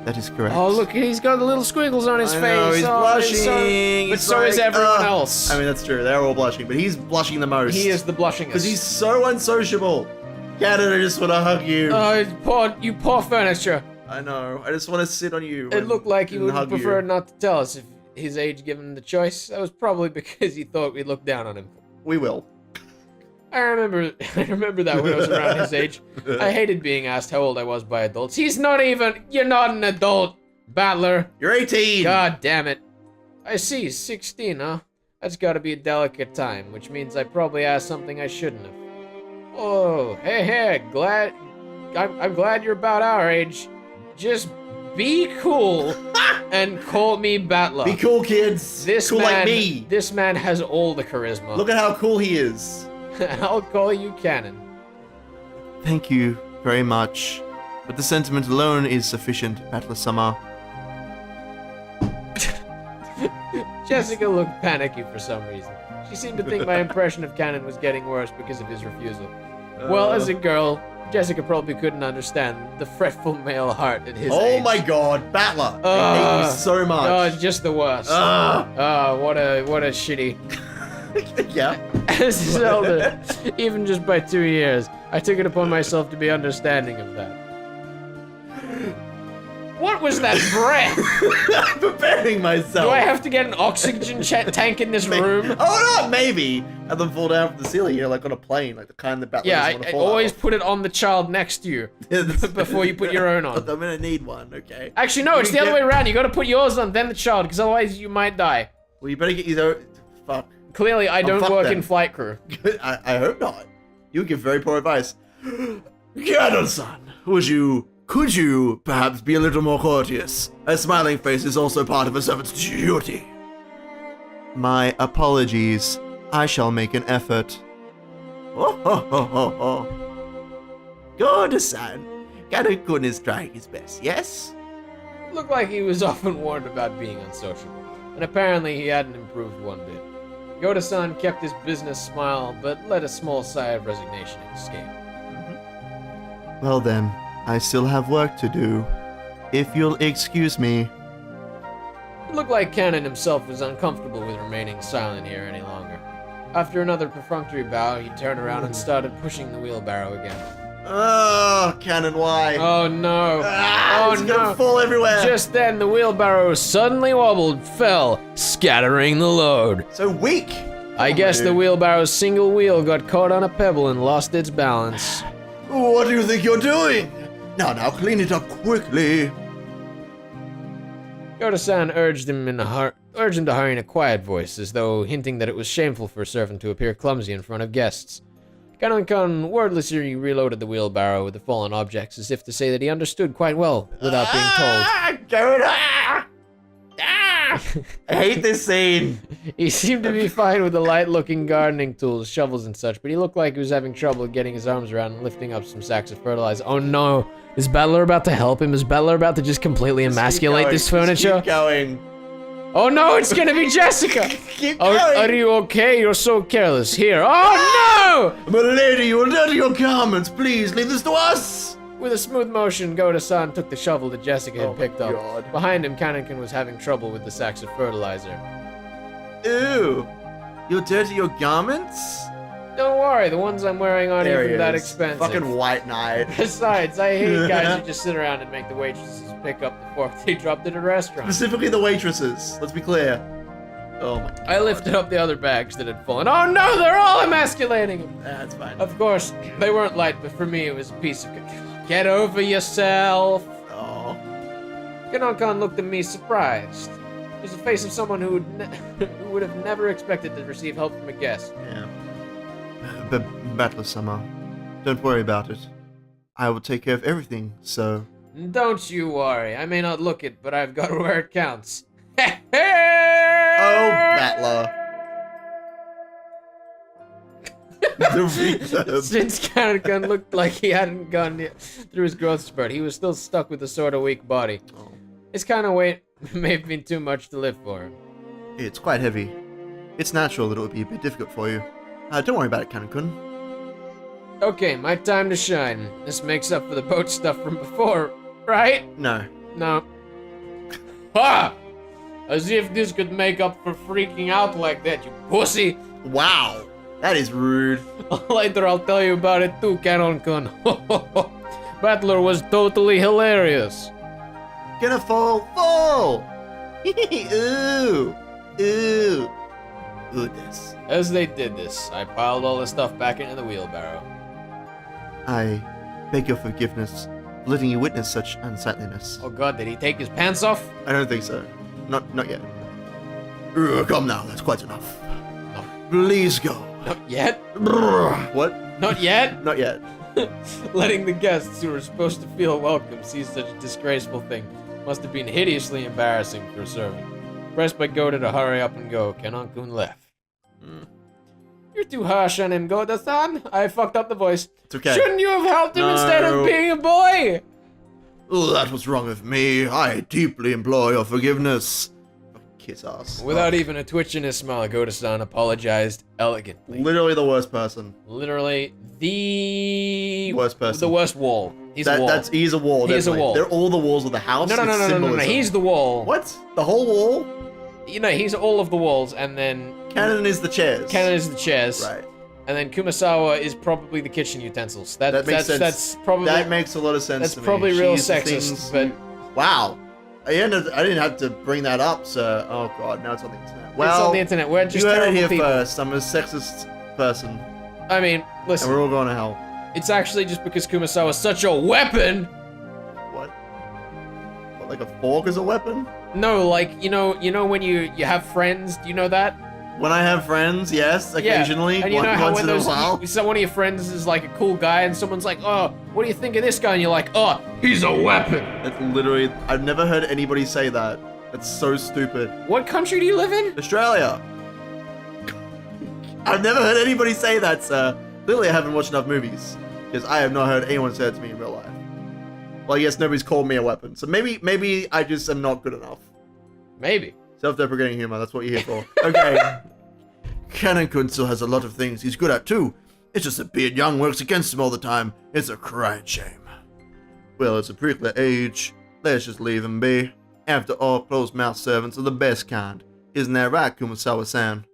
That is correct. Oh, look, he's got the little squiggles on his I face. know, he's blushing. But so is everyone else. I mean, that's true. They're all blushing, but he's blushing the most. He is the blushingest. Because he's so unsociable. Cannon, I just want to hug you. Oh, you poor furniture. I know. I just want to sit on you. It looked like he and would hug prefer you. not to tell us if his age given him the choice. That was probably because he thought we'd look down on him. We will. I remember that when I was around his age. I hated being asked how old I was by adults. You're not an adult, Battler. You're 18. God damn it. I see, 16, huh? That's gotta be a delicate time, which means I probably asked something I shouldn't have. Oh, hey, I'm glad you're about our age. Just be cool and call me Battler. Be cool, kids. Cool like me. This man has all the charisma. Look at how cool he is. I'll call you Cannon. Thank you very much. But the sentiment alone is sufficient, Battler-sama. Jessica looked panicky for some reason. She seemed to think my impression of Cannon was getting worse because of his refusal. Well, as a girl, Jessica probably couldn't understand the fretful male heart at his age. Oh my god, Battler! I hate you so much. Oh, it's just the worst. What a shitty. Yeah. As his elder, even just by 2 years, I took it upon myself to be understanding of that. What was that breath? I'm preparing myself. Do I have to get an oxygen tank in this room? Oh no, maybe. Have them fall down from the ceiling, like on a plane, like the kind that Battler Yeah, doesn't want I to fall always out put it on the child next to you before you put your own on. I'm gonna need one, okay? Actually, no, it's the other way around. You gotta put yours on, then the child, because otherwise you might die. Well, you better get your own. Fuck. Clearly, I don't work then. in flight crew. I hope not. You give very poor advice. Cannon-san, could you perhaps be a little more courteous? A smiling face is also part of a servant's duty. My apologies. I shall make an effort. Goda-san, Cannon-kun is trying his best, yes? It looked like he was often warned about being unsociable, and apparently he hadn't improved one bit. Goda-san kept his business smile, but let a small sigh of resignation escape. Well then, I still have work to do. If you'll excuse me. It looked like Cannon himself was uncomfortable with remaining silent here any longer. After another perfunctory bow, he turned around and started pushing the wheelbarrow again. Oh, Cannon, why? Oh no. It's gonna fall everywhere. Just then, the wheelbarrow suddenly wobbled, fell, scattering the load. So weak. I guess the wheelbarrow's single wheel got caught on a pebble and lost its balance. What do you think you're doing? Now, clean it up quickly. Goda-san urged him to hurry in a quiet voice, as though hinting that it was shameful for a servant to appear clumsy in front of guests. Cannon wordlessly reloaded the wheelbarrow with the fallen objects, as if to say that he understood quite well without being told. I hate this scene. He seemed to be fine with the light-looking gardening tools, shovels and such, but he looked like he was having trouble getting his arms around and lifting up some sacks of fertilizer. Oh no! Is Battler about to help him? Is Battler about to just completely emasculate this furniture? Keep going. Oh no, it's gonna be Jessica! Keep going. Are you okay? You're so careless. Here. Oh no! My lady, you will dirty your garments. Please leave this to us. With a smooth motion, Goda-san took the shovel that Jessica had picked up. God. Behind him, Kaneki was having trouble with the sacks of fertilizer. Ew. You'll dirty your garments? Don't worry, the ones I'm wearing aren't There even he that is. expensive. Fucking white knight. Besides, I hate guys who just sit around and make the waitresses pick up the fork they dropped at a restaurant. Specifically the waitresses. Let's be clear. Oh my. I lifted up the other bags that had fallen. Oh no, they're all emasculating him. That's fine. Of course, they weren't light, but for me it was a piece of... Get over yourself. Oh. Kenon looked at me surprised. It was the face of someone who would have never expected to receive help from a guest. Yeah. Battler-sama, don't worry about it. I will take care of everything, so... Don't you worry. I may not look it, but I've got where it counts. Oh, Battler. The reverb. Since Kenon looked like he hadn't gone through his growth spurt, he was still stuck with a sort of weak body. Oh. His kind of weight may have been too much to lift for him. It's quite heavy. It's natural that it would be a bit difficult for you. Don't worry about it, Kanon-kun. Okay, my time to shine. This makes up for the boat stuff from before, right? No. No. Ha! As if this could make up for freaking out like that, you pussy! Wow. That is rude. Later I'll tell you about it too, Kenon-kun. Battler was totally hilarious. Gonna fall. Ooh. Ooh. Goodness. As they did this, I piled all the stuff back into the wheelbarrow. I beg your forgiveness for letting you witness such unsightliness. Oh god, did he take his pants off? I don't think so. Not yet. Come now, that's quite enough. No. Please go. Not yet? What? Not yet? Not yet. Letting the guests who were supposed to feel welcome see such a disgraceful thing must have been hideously embarrassing for a servant. Pressed by Goda to hurry up and go, Kenon-kun left. You're too harsh on him, Goda-san. I fucked up the voice. It's okay. Shouldn't you have helped him instead of being a boy? Oh, that was wrong of me. I deeply implore your forgiveness. Kiss ass. Without even a twitch in his smile, Goda-san apologized elegantly. Literally the worst person. Literally the worst person. The worst wall. He's a wall. He's a wall. He's a definitely. wall. They're all the walls of the house. No. He's the wall. What? The whole wall? You know, he's all of the walls, and then Cannon is the chairs. Cannon is the chairs. Right. And then Kumasawa is probably the kitchen utensils. That makes sense. That's probably that makes a lot of sense. That's to me. probably real She's the sexist, but wow. I didn't have to bring that up, sir. Oh god, now it's on the internet. Well, it's on the internet. We're just you heard it terrible here people. first. I'm a sexist person, I mean, listen. and we're all going to hell. It's actually just because Kumasawa is such a weapon. What, like a fork is a weapon? No, like you know when you have friends. Do you know that? When I have friends, yes, occasionally. Yeah. And you know how once when in a while. one of your friends is like a cool guy, and someone's like, "Oh, what do you think of this guy?" And you're like, "Oh, he's a weapon." That's literally. I've never heard anybody say that. That's so stupid. What country do you live in? Australia. I've never heard anybody say that, sir. Clearly, I haven't watched enough movies because I have not heard anyone say it to me in real life. Well, yes, nobody's called me a weapon, so maybe I just am not good enough. Maybe. Self-deprecating humor, that's what you're here for. Okay. Kanon-kun still has a lot of things he's good at too. It's just that being young works against him all the time. It's a crying shame. Well, it's a prickly age. Let's just leave him be. After all, closed-mouthed servants are the best kind. Isn't that right, Kumasawa-san?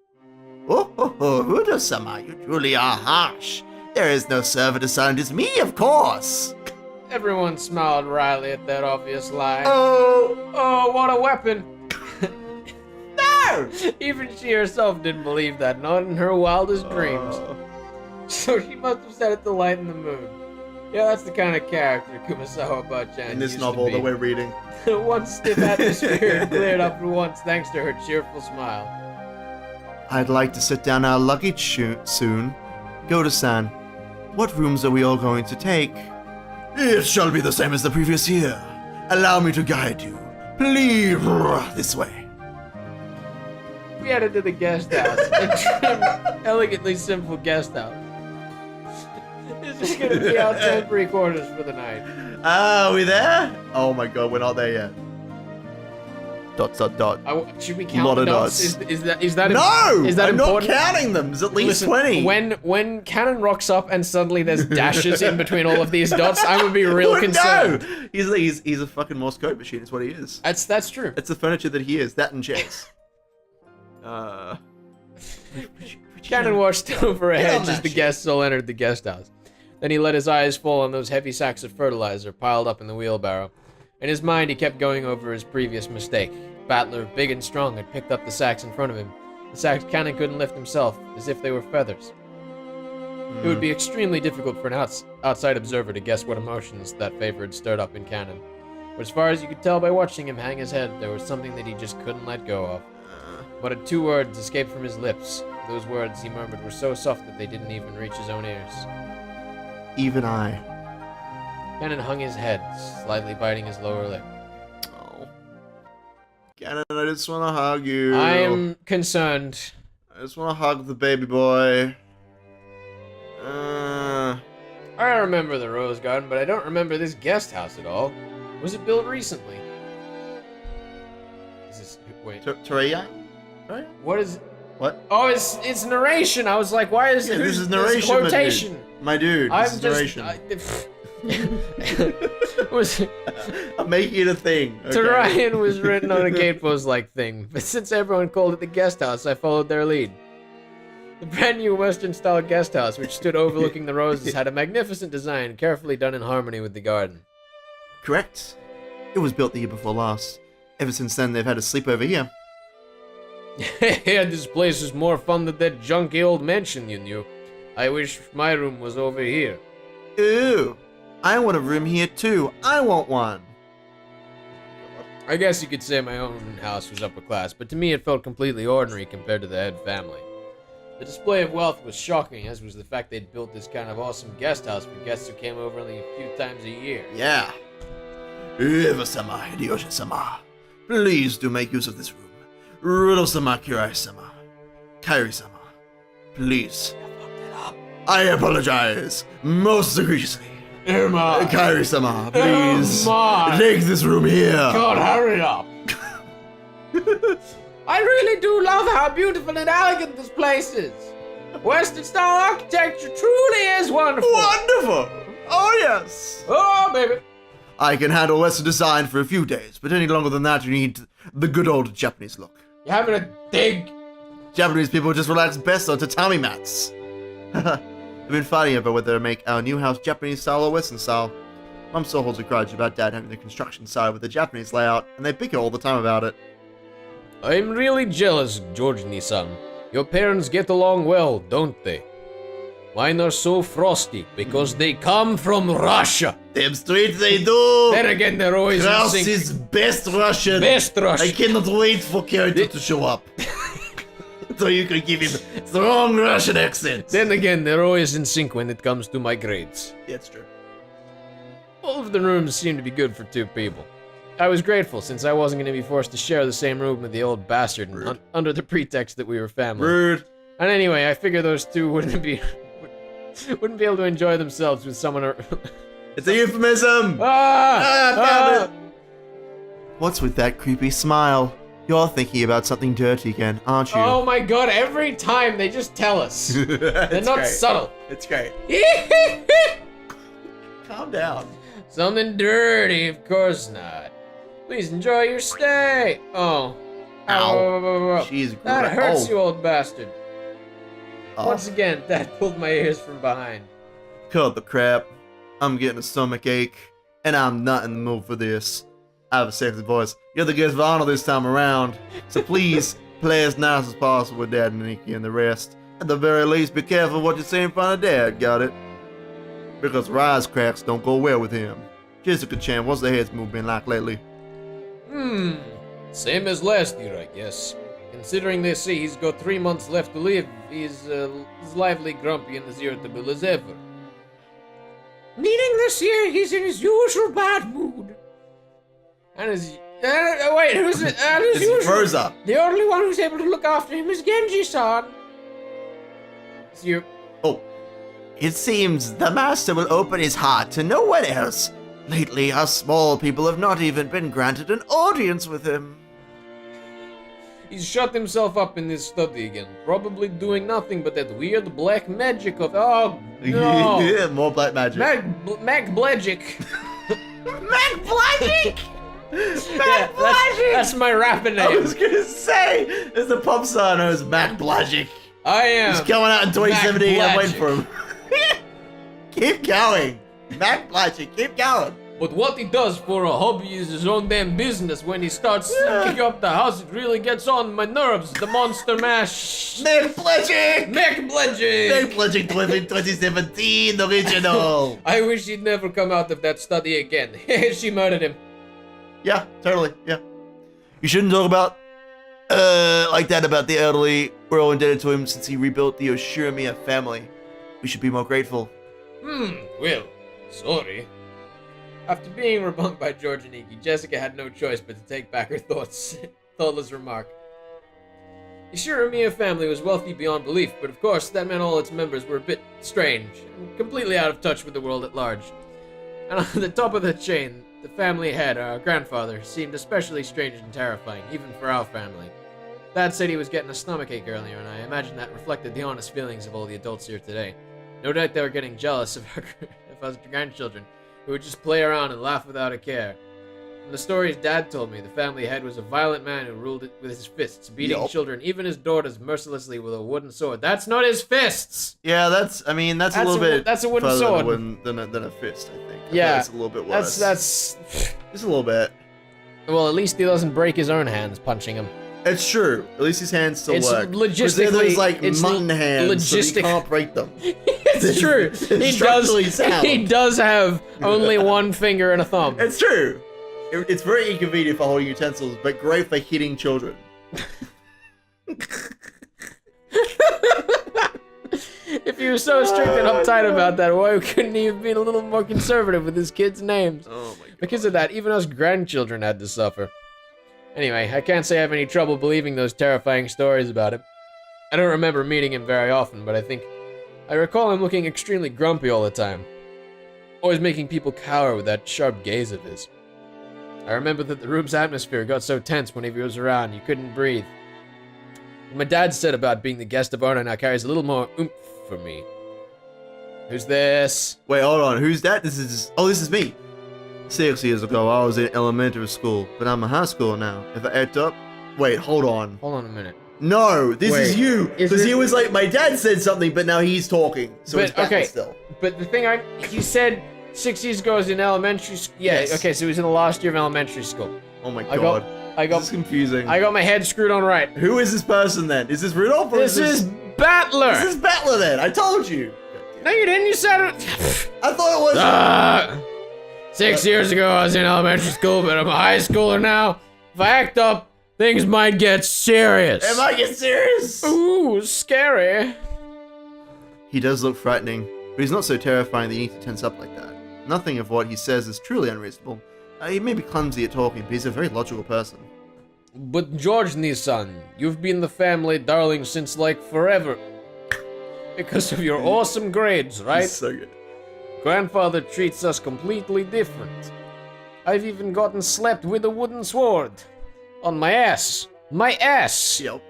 Oh, Udo-sama, you truly are harsh. There is no servant assigned. It's me, of course. Everyone smiled wryly at that obvious lie. Oh, what a weapon! no! Even she herself didn't believe that, not in her wildest dreams. So she must have said it to lighten the mood. Yeah, that's the kind of character Kumasawa Bachan In this used novel to be. that we're reading. One stiff atmosphere cleared up at once thanks to her cheerful smile. I'd like to set down our luggage soon. Goda-san, what rooms are we all going to take? It shall be the same as the previous year. Allow me to guide you. Please, this way. We headed to the guest house. A trim, elegantly simple guest house. This is gonna be our temporary quarters for the night. Are we there? Oh my god, we're not there yet. ... Should we count Lot the of dots? dots. Is that No! Is that I'm important? not counting them. There's at least Listen, 20. when Cannon rocks up and suddenly there's dashes in between all of these dots, I would be real concerned. No! He's a fucking Morse code machine, is what he is. That's true. It's the furniture that he is. That and chairs. Cannon watched over Get ahead on as that the shit. guests all entered the guest house. Then he let his eyes fall on those heavy sacks of fertilizer piled up in the wheelbarrow. In his mind, he kept going over his previous mistake. battler, big and strong, had picked up the sacks in front of him. The sacks Cannon couldn't lift himself, as if they were feathers. It would be extremely difficult for an outside observer to guess what emotions that favor had stirred up in Cannon. But as far as you could tell by watching him hang his head, there was something that he just couldn't let go of. But 2 words escaped from his lips. Those words, he murmured, were so soft that they didn't even reach his own ears. Even I. Cannon hung his head, slightly biting his lower lip. Oh. Cannon, I just want to hug you. I am concerned. I just want to hug the baby boy. I remember the Rose Garden, but I don't remember this guest house at all. Was it built recently? Is this... Wait. Toraya? Right? What is... What? Oh, it's narration. I was like, why is this is narration, quotation? My dude, this is narration. I'm making it a thing. Okay. Torian was written on a gatepost-like thing, but since everyone called it the guest house, I followed their lead. The brand new Western-style guest house, which stood overlooking the roses, had a magnificent design, carefully done in harmony with the garden. Correct. It was built the year before last. Ever since then, they've had a sleepover here. Yeah, this place is more fun than that junky old mansion you knew. I wish my room was over here. Ooh, I want a room here too. I want one. I guess you could say my own house was upper class, but to me it felt completely ordinary compared to the head family. The display of wealth was shocking, as was the fact they'd built this kind of awesome guest house for guests who came over only a few times a year. Yeah. Eva-sama, Hideyoshi-sama, please do make use of this room. Rudo-sama, Kirai-sama, Kairi-sama, please. I apologize most egregiously. Irma! Kairi-sama, please. Irma! Take this room here. God, hurry up! I really do love how beautiful and elegant this place is. Western-style architecture truly is wonderful. Wonderful! Oh, yes. Oh, baby. I can handle Western design for a few days, but any longer than that, you need the good old Japanese look. You're having a dig. Japanese people just relax best on tatami mats. I've been fighting over whether to make our new house Japanese style or Western style. Mom still holds a grudge about Dad having the construction side with the Japanese layout, and they bicker all the time about it. I'm really jealous, Georgini-san. Your parents get along well, don't they? Mine are so frosty because they come from Russia. Damn straight they do. Then again, they're always Kraus in sync. is best Russian. Best Russian. I cannot wait for Kirito to show up. So you can give him strong Russian accent. Then again, they're always in sync when it comes to my grades. That's true. All of the rooms seem to be good for 2 people. I was grateful since I wasn't going to be forced to share the same room with the old bastard under the pretext that we were family. Rude. And anyway, I figure those 2 wouldn't be able to enjoy themselves with someone. It's a euphemism. Found it. What's with that creepy smile? You're thinking about something dirty again, aren't you? Oh my god, every time they just tell us. They're not subtle. It's great. Calm down. Something dirty, of course not. Please enjoy your stay. Oh. Ow. Jeez, that hurts, you old bastard. Oh. Once again, Dad pulled my ears from behind. Cut the crap. I'm getting a stomach ache, and I'm not in the mood for this. I have a sexy voice. You're the guest of honor this time around, so please play as nice as possible with Dad and Nikki and the rest. At the very least, be careful what you say in front of Dad, got it? Because wisecracks don't go well with him. Jessica-chan, what's the head's move been like lately? Same as last year, I guess. Considering they say he's got 3 months left to live, he's as lively, grumpy, and as irritable as ever. Meaning this year, he's in his usual bad mood. And as... wait, who's it? It's Verza. The only one who's able to look after him is Genji-san. It's your... Oh. It seems the master will open his heart to no one else. Lately, us small people have not even been granted an audience with him. He's shut himself up in his study again, probably doing nothing but that weird black magic of... Oh, no! Yeah, more black magic. Mac Blegic. Mac Blagic! Mac Blagic! That's my rapping name. I was gonna say, there's a pop star known as Mac Blagic. I am. He's coming out in 2017. I'm waiting Blagic. for him. Keep going. Mac Blagic, keep going. But what he does for a hobby is his own damn business. When he starts kicking up the house, it really gets on my nerves. The Monster Mash. Mech Pledging! Mech Pledging! Mech Pledging 2017 original! I wish he'd never come out of that study again. She murdered him. Yeah, totally, yeah. You shouldn't talk about, like that about the elderly. We're all indebted to him since he rebuilt the Oshirimiya family. We should be more grateful. Well, sorry. After being rebunked by George and Iggy, Jessica had no choice but to take back her thoughtless remark. The Shiramiya family was wealthy beyond belief, but of course that meant all its members were a bit strange, and completely out of touch with the world at large. And on the top of the chain, the family head, our grandfather, seemed especially strange and terrifying, even for our family. Dad said he was getting a stomachache earlier, and I imagine that reflected the honest feelings of all the adults here today. No doubt they were getting jealous of our grandchildren, who would just play around and laugh without a care. From the stories Dad told me, the family head was a violent man who ruled it with his fists, beating children, even his daughters, mercilessly with a wooden sword. That's not his fists! Yeah, that's a little bit that's a wooden further sword. Than a fist, I think. Yeah, that's a little bit worse. That's just a little bit. Well, at least he doesn't break his own hands punching him. It's true. At least his hands still It's work. logistically- There's like it's mutton hands, so logistic- you can't break them. It's true. He does have only one finger and a thumb. It's true. It's very inconvenient for holding utensils, but great for hitting children. If he was so strict and uptight about that, why couldn't he have been a little more conservative with his kids' names? Oh my god. Because of that, even us grandchildren had to suffer. Anyway, I can't say I have any trouble believing those terrifying stories about him. I don't remember meeting him very often, but I recall him looking extremely grumpy all the time. Always making people cower with that sharp gaze of his. I remember that the room's atmosphere got so tense whenever he was around, you couldn't breathe. What my dad said about being the guest of honor now carries a little more oomph for me. Who's this? Wait, hold on. Who's that? This is me. 6 years ago, I was in elementary school, but I'm in high school now. If I act up... Wait, hold on. Hold on a minute. No, this Wait, is you. is Because it- he was like, my dad said something, but now he's talking. So But, it's back okay. still. But the thing you said 6 years ago was in elementary school. Yeah, Yes. okay, so it was in the last year of elementary school. Oh my I god. got This is confusing. I got my head screwed on right. Who is this person then? Is this Rudolph or This is Battler! This is Battler then. I told you. No, you didn't. You said it. I thought it was... 6 years ago, I was in elementary school, but I'm a high schooler now. If I act up, things might get serious. Am I getting serious? Ooh, scary. He does look frightening, but he's not so terrifying that you need to tense up like that. Nothing of what he says is truly unreasonable. He may be clumsy at talking, but he's a very logical person. But George Nissan, you've been the family darling since like forever. Because of your awesome grades, right? He's so good. Grandfather treats us completely different. I've even gotten slapped with a wooden sword. On my ass. My ass! Yep.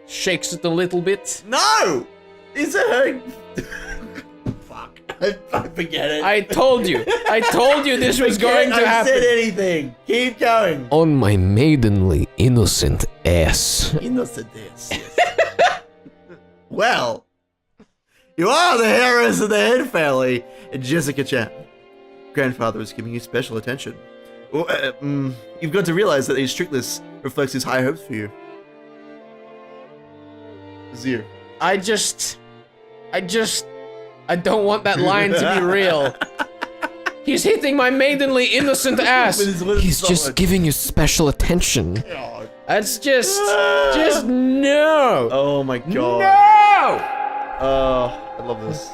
Shakes it a little bit. No! Is it her? Fuck. I forget it. I told you this was going to I happen. said anything. Keep going. On my maidenly innocent ass. Innocent this. Well, you are the heroes of the Head family, Jessica Chan. Grandfather is giving you special attention. Well, you've got to realize that his strictness reflects his high hopes for you. Zero. I don't want that line to be real. He's hitting my maidenly innocent ass. With his wooden He's just sword. giving you special attention. God. That's just no. Oh my god. No! Oh, I love this.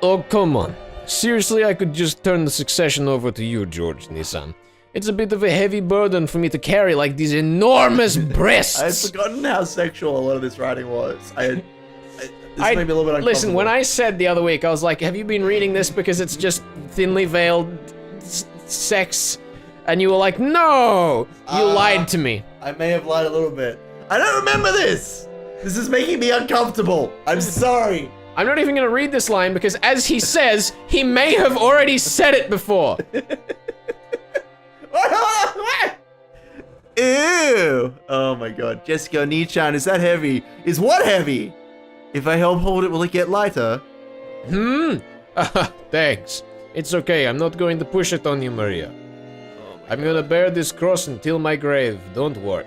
Oh, come on. Seriously, I could just turn the succession over to you, George Nissan. It's a bit of a heavy burden for me to carry, like these enormous breasts. I had forgotten how sexual a lot of this writing was. This made me a little bit uncomfortable. Listen, when I said the other week, I was like, have you been reading this because it's just thinly veiled sex? And you were like, no! You lied to me. I may have lied a little bit. I don't remember this! This is making me uncomfortable. I'm sorry. I'm not even gonna read this line because as he says, he may have already said it before. Ew! Oh my god. Jessica Nichan, is that heavy? Is what heavy? If I help hold it, will it get lighter? Thanks. It's okay, I'm not going to push it on you, Maria. I'm gonna bear this cross until my grave, don't worry.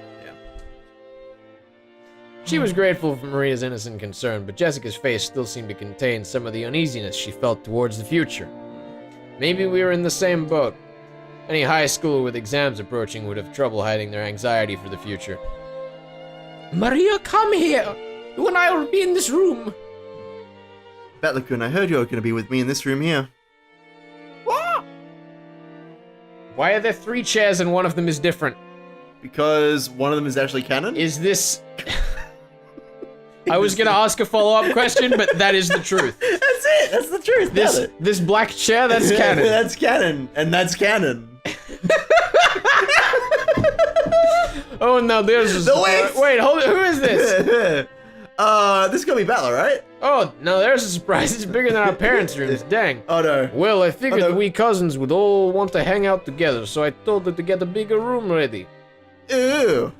She was grateful for Maria's innocent concern, but Jessica's face still seemed to contain some of the uneasiness she felt towards the future. Maybe we were in the same boat. Any high schooler with exams approaching would have trouble hiding their anxiety for the future. Maria, come here! You and I will be in this room! Batlakun, I heard you're going to be with me in this room here. What? Why are there 3 chairs and one of them is different? Because one of them is actually canon? Is this... I was gonna ask a follow-up question, but that is the truth. That's it! That's the truth! This black chair, that's canon. That's canon, and that's canon. Oh, now there's... The wait! Wait, hold it, who is this? This is gonna be Battler, right? Oh, now there's a surprise. It's bigger than our parents' rooms, dang. Oh no. Well, I figured Oh, no. we cousins would all want to hang out together, so I told her to get a bigger room ready. Ooh.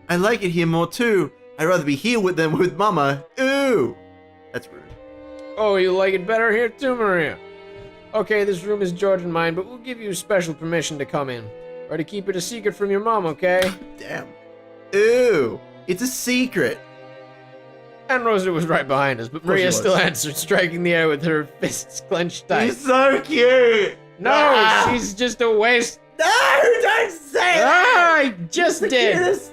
I like it here more too. I'd rather be here with them with Mama. Ooh. That's rude. Oh, you like it better here too, Maria? Okay, this room is George and mine, but we'll give you special permission to come in. Or to keep it a secret from your mom, okay? Damn. Ooh. It's a secret. And Rosa was right behind us, but course she Maria was. still answered, striking the air with her fists clenched tight. He's so cute. No, Ah. she's just a waste. No, don't say Ah, that. I just The did. cutest.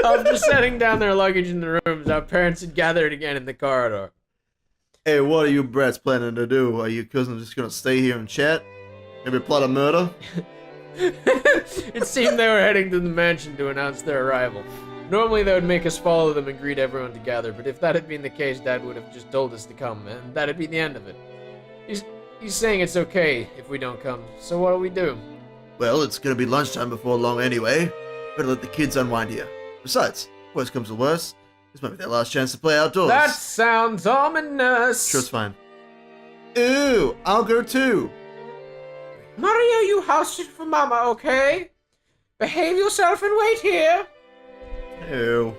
After setting down their luggage in the rooms, our parents had gathered again in the corridor. Hey, what are you brats planning to do? Are you cousins just gonna stay here and chat? Maybe plot a murder? It seemed they were heading to the mansion to announce their arrival. Normally they would make us follow them and greet everyone together, but if that had been the case, Dad would have just told us to come, and that'd be the end of it. He's saying it's okay if we don't come, so what do we do? Well, it's gonna be lunchtime before long anyway. Better let the kids unwind here. Besides, worst comes to worst, this might be their last chance to play outdoors. That sounds ominous. Sure, it's fine. Ooh, I'll go too. Maria, you house it for Mama, okay? Behave yourself and wait here. Ew.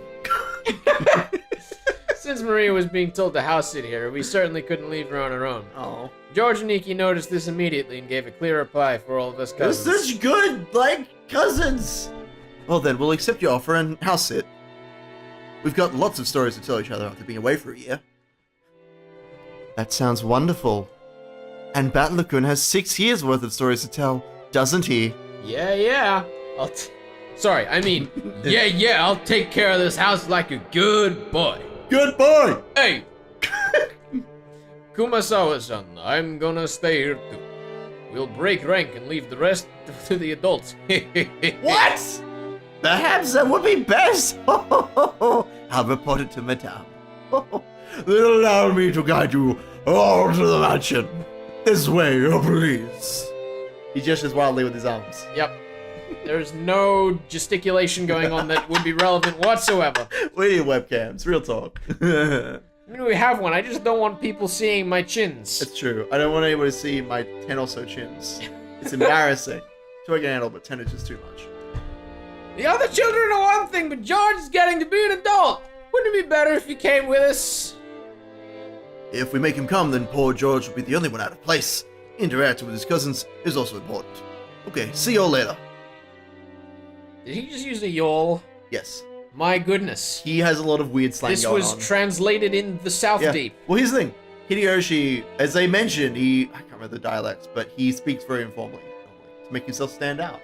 Since Maria was being told to house sit here, we certainly couldn't leave her on her own. Oh. George and Nikki noticed this immediately and gave a clear reply for all of us They're cousins. such good, cousins. Well then, we'll accept your offer and house sit. We've got lots of stories to tell each other after being away for a year. That sounds wonderful. And Batlakun has 6 years worth of stories to tell, doesn't he? Yeah. Sorry, I mean, yeah, I'll take care of this house like a good boy. Good boy! Hey! Kumasawa-san, I'm gonna stay here too. We'll break rank and leave the rest to the adults. What? Perhaps that would be best. I'll report it to Madame. Then allow me to guide you all to the mansion. This way, oh please. He gestures wildly with his arms. Yep. There's no gesticulation going on that would be relevant whatsoever. We need webcams, real talk. I mean, we have one. I just don't want people seeing my chins. It's true. I don't want anyone to see my 10 or so chins. It's embarrassing. 2 I can handle, but 10 is just too much. The other children are one thing, but George is getting to be an adult. Wouldn't it be better if he came with us? If we make him come, then poor George will be the only one out of place. Interacting with his cousins is also important. Okay, see you all later. Did he just use a yawl? Yes. My goodness. He has a lot of weird slang This going was on. translated in the South Yeah. Deep. Well, here's the thing. Hideyoshi, as they mentioned, I can't remember the dialects, but he speaks very informally normally, to make himself stand out.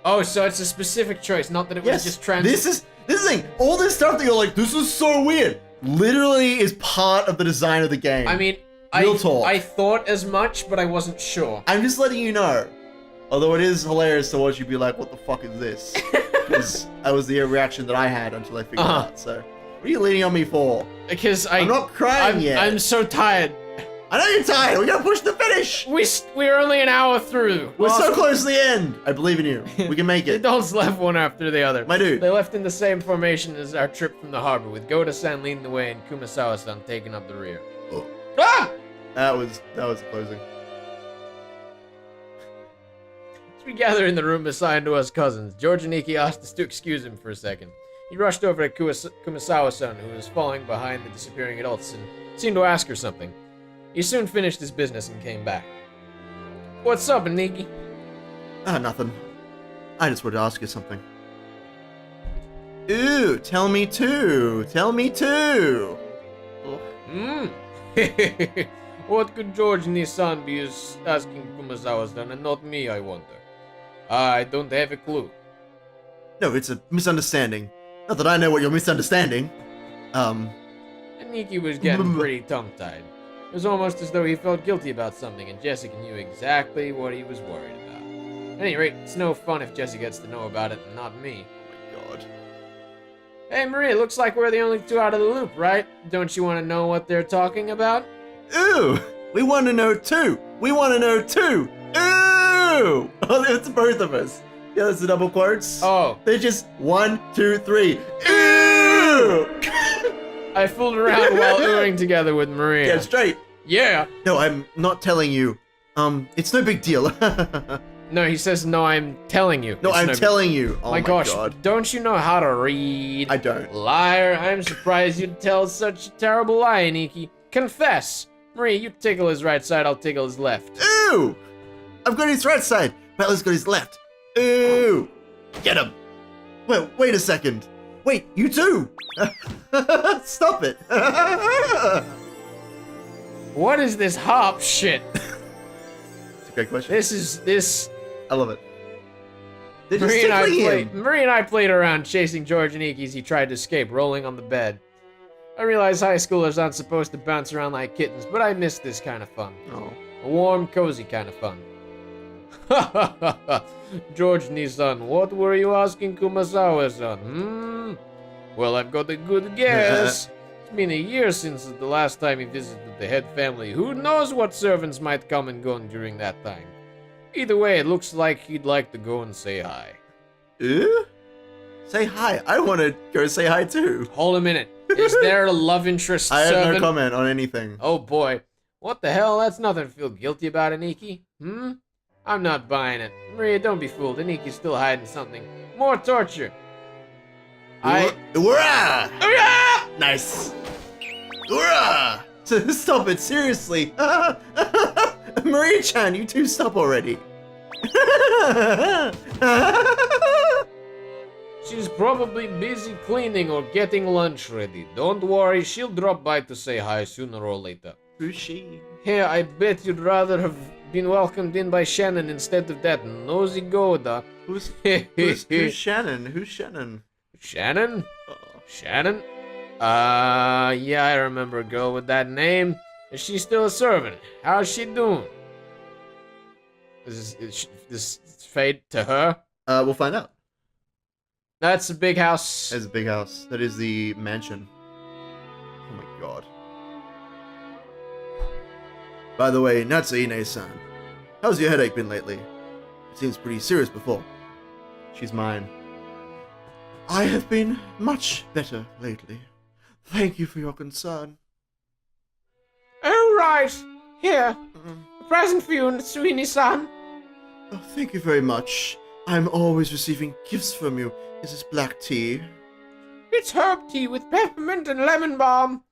Oh, so it's a specific choice, not that it was Yes, just this is the thing. All this stuff that you're like, this is so weird, literally is part of the design of the game. I mean, Real talk. I thought as much, but I wasn't sure. I'm just letting you know. Although it is hilarious to watch you be like, what the fuck is this? Because that was the reaction that I had until I figured it out. So, what are you leaning on me for? Because I'm not crying yet. I'm so tired. I know you're tired. We gotta push the finish. We're only an hour through. We're so close to the end. I believe in you. We can make The it. adults left one after the other. My dude. They left in the same formation as our trip from the harbor, with Goda-san leading the way and Kumasawa-san taking up the rear. Oh. Ah! That was closing. As we gather in the room assigned to us cousins, George and Nikki asked us to excuse him for a second. He rushed over to Kumasawa-san, who was following behind the disappearing adults, and seemed to ask her something. He soon finished his business and came back. What's up, Aniki? Nothing. I just wanted to ask you something. Ooh, tell me too. Tell me too. What could George Nissan be asking Kumazawa-san and not me, I wonder? I don't have a clue. No, it's a misunderstanding. Not that I know what you're misunderstanding. Aniki was getting pretty tongue-tied. It was almost as though he felt guilty about something, and Jessica knew exactly what he was worried about. At any rate, it's no fun if Jesse gets to know about it and not me. Oh my god. Hey, Marie, looks like we're the only two out of the loop, right? Don't you want to know what they're talking about? Ooh! We want to know too! We want to know too! Ooh! Oh, it's both of us. Yeah, that's the double quotes. Oh. They're just 1, 2, 3. Ooh! I fooled around while oohing together with Maria. Get straight. Yeah. No, I'm not telling you. It's no big deal. No, he says, no, I'm telling you. No, It's I'm telling you. Oh my gosh, god. don't you know how to read? I don't. Liar, I'm surprised you'd tell such a terrible lie, Aniki. Confess. Marie, you tickle his right side, I'll tickle his left. Ooh! I've got his right side. Battler's got his left. Ooh! Get him! Well, wait a second. Wait, you too! Stop it! What is this hop shit? It's a great question. This... I love it. They're just Marie and I played around chasing George Aniki as he tried to escape, rolling on the bed. I realize high schoolers aren't supposed to bounce around like kittens, but I miss this kind of fun. Oh. A warm, cozy kind of fun. George Nissan, what were you asking Kumazawa-san? Well, I've got a good guess. It's been a year since the last time he visited the head family. Who knows what servants might come and go during that time? Either way, it looks like he'd like to go and say hi. Say hi. I want to go say hi too. Hold a minute. Is there a love interest I servant? have no comment on anything. Oh boy. What the hell? That's nothing to feel guilty about, Aniki. I'm not buying it. Maria, don't be fooled. Aniki's still hiding something. More torture. Hurrah! Nice. Hurrah! Stop it, seriously. Maria-chan, you two stop already. She's probably busy cleaning or getting lunch ready. Don't worry, she'll drop by to say hi sooner or later. Who's she? Here, I bet you'd rather have been welcomed in by Shannon instead of that nosy Goda. Who's Shannon? Who's Shannon? Shannon? Shannon? Yeah, I remember a girl with that name. Is she still a servant? How's she doing? Is this fade to her? We'll find out. That's a big house. There's a big house. That is the mansion. Oh my god. By the way, Natsuine-san, how's your headache been lately? It seems pretty serious before. She's mine. I have been much better lately. Thank you for your concern. Oh, right. Here. A present for you, Natsuine-san. Oh, thank you very much. I'm always receiving gifts from you. Is this black tea? It's herb tea with peppermint and lemon balm.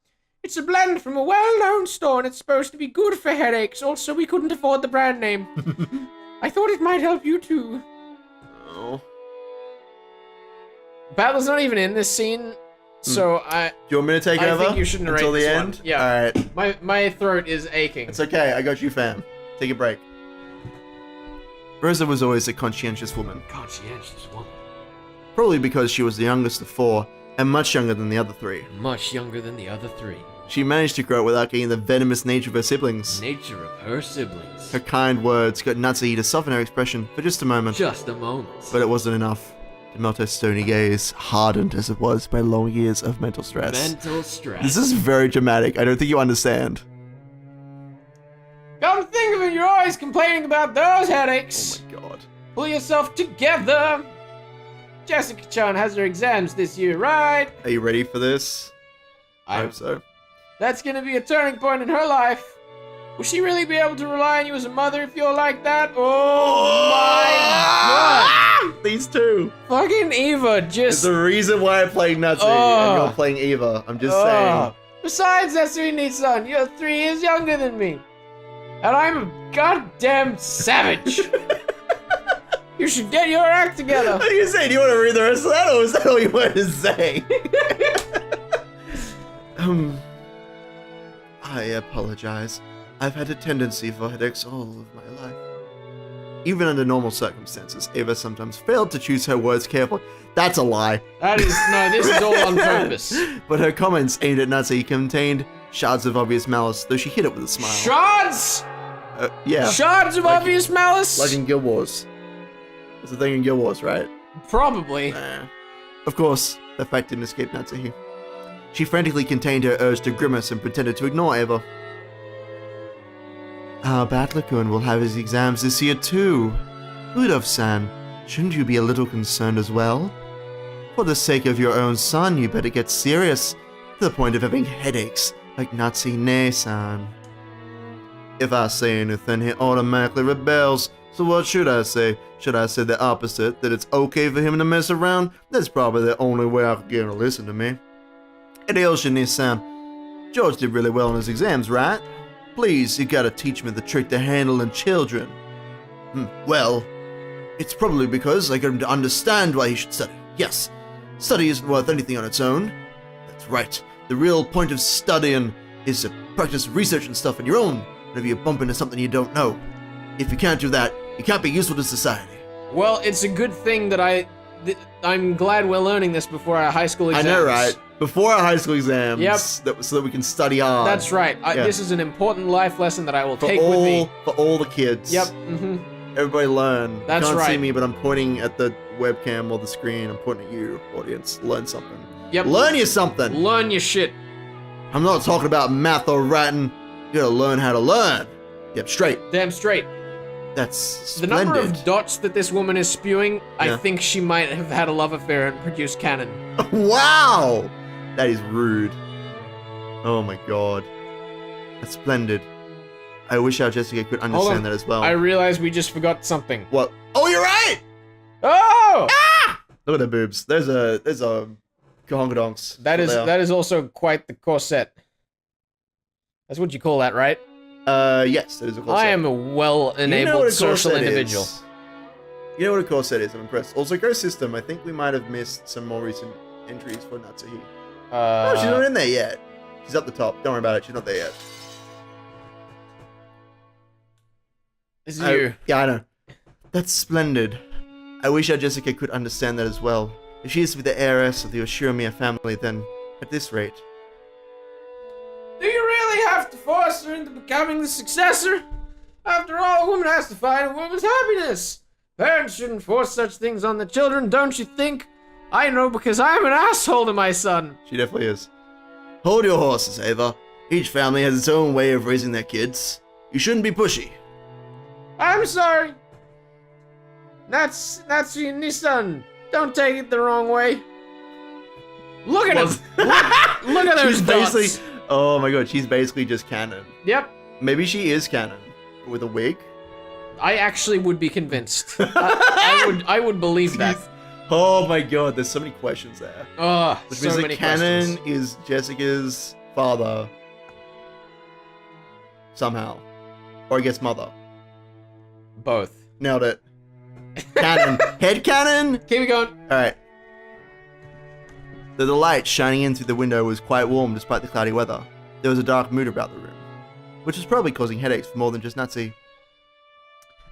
It's a blend from a well-known store and it's supposed to be good for headaches. Also, we couldn't afford the brand name. I thought it might help you too. Oh. Battle's not even in this scene, so Do you want me to take over? I think you should narrate until the this end? one. Yeah. Alright. My throat is aching. It's okay, I got you, fam. Take a break. Rosa was always a conscientious woman. Conscientious woman. Probably because she was the youngest of 4, and much younger than the other 3. Much younger than the other 3. She managed to grow up without getting the venomous nature of her siblings. Nature of her siblings. Her kind words got Natsuhi to soften her expression for just a moment. Just a moment. But it wasn't enough to melt her stony gaze, hardened as it was by long years of mental stress. Mental stress. This is very dramatic. I don't think you understand. Come to think of it, you're always complaining about those headaches. Oh my god. Pull yourself together. Jessica-chan has her exams this year, right? Are you ready for this? I hope so. That's gonna be a turning point in her life. Will she really be able to rely on you as a mother if you're like that? Oh my god! These two. Fucking Eva There's just... the reason why I played Natsuhi and you're playing Eva. I'm just saying. Besides, Natsui-san, you're 3 years younger than me. And I'm a goddamn savage. You should get your act together. What are you saying? Do you want to read the rest of that, or is that all you wanted to say? I apologize. I've had a tendency for headaches all of my life. Even under normal circumstances, Ava sometimes failed to choose her words carefully. That's a lie. No, this is all on purpose. But her comments aimed at Natsuki contained shards of obvious malice, though she hid it with a smile. Shards? Yeah. Shards of obvious malice? Like in Guild Wars. There's a thing in Guild Wars, right? Probably. Of course, the fact didn't escape Natsuki. She frantically contained her urge to grimace and pretended to ignore Ava. Our Batlakun will have his exams this year too. Udov-san, shouldn't you be a little concerned as well? For the sake of your own son, you better get serious, to the point of having headaches, like Natsune-san. If I say anything, he automatically rebels, so what should I say? Should I say the opposite, that it's okay for him to mess around? That's probably the only way I could get him to listen to me. Hideyoshi-san, George did really well in his exams, right? Please, you gotta teach me the trick to handling children. Well, it's probably because I got him to understand why he should study. Yes, study isn't worth anything on its own. That's right. The real point of studying is to practice research and stuff on your own whenever you bump into something you don't know. If you can't do that, you can't be useful to society. Well, it's a good thing that I'm glad we're learning this before our high school exams. I know, right? Before our high school exams. Yep. So that we can study hard. That's right. Yeah. This is an important life lesson that I will take with me. For all the kids. Yep. Everybody learn. That's you can't right. see me, but I'm pointing at the webcam or the screen. I'm pointing at you, audience. Learn something. Yep. Learn you something. Learn your shit. I'm not talking about math or writing. You gotta learn how to learn. Yep, straight. Damn straight. That's The splendid. number of dots that this woman is spewing, I Yeah. think she might have had a love affair and produced canon. Wow! That is rude. Oh my god. That's splendid. I wish our Jessica could Hold understand on. that as well. I realized we just forgot something. What? Oh, you're right! Oh! Look at the boobs. There's a cohongadonks. That is also quite the corset. That's what you call that, right? Yes, it is a corset. I am a well-enabled social individual. Is. You know what a corset is? I'm impressed. Also, Ghost System. I think we might have missed some more recent entries for Natsuhi. No, she's not in there yet. She's up the top. Don't worry about it. She's not there yet. This is you. Yeah, I know. That's splendid. I wish our Jessica could understand that as well. If she is to be the heiress of the Oshiromiya family, then, at this rate... Do you really have to force her into becoming the successor? After all, a woman has to find a woman's happiness. Parents shouldn't force such things on the children, don't you think? I know because I'm an asshole to my son. She definitely is. Hold your horses, Ava. Each family has its own way of raising their kids. You shouldn't be pushy. I'm sorry. That's your Nissan. Don't take it the wrong way. Look at him. Look at those She's dots. basically... Oh my god, she's basically just canon. Yep. Maybe she is canon. With a wig? I actually would be convinced. I would believe that. Oh my god, there's so many questions there. Oh, Which so means many that canon questions. is Jessica's father. Somehow. Or I guess mother. Both. Nailed it. Canon. Head canon? Keep it going. Alright. Though the light shining in through the window was quite warm despite the cloudy weather, there was a dark mood about the room, which was probably causing headaches for more than just Natsu.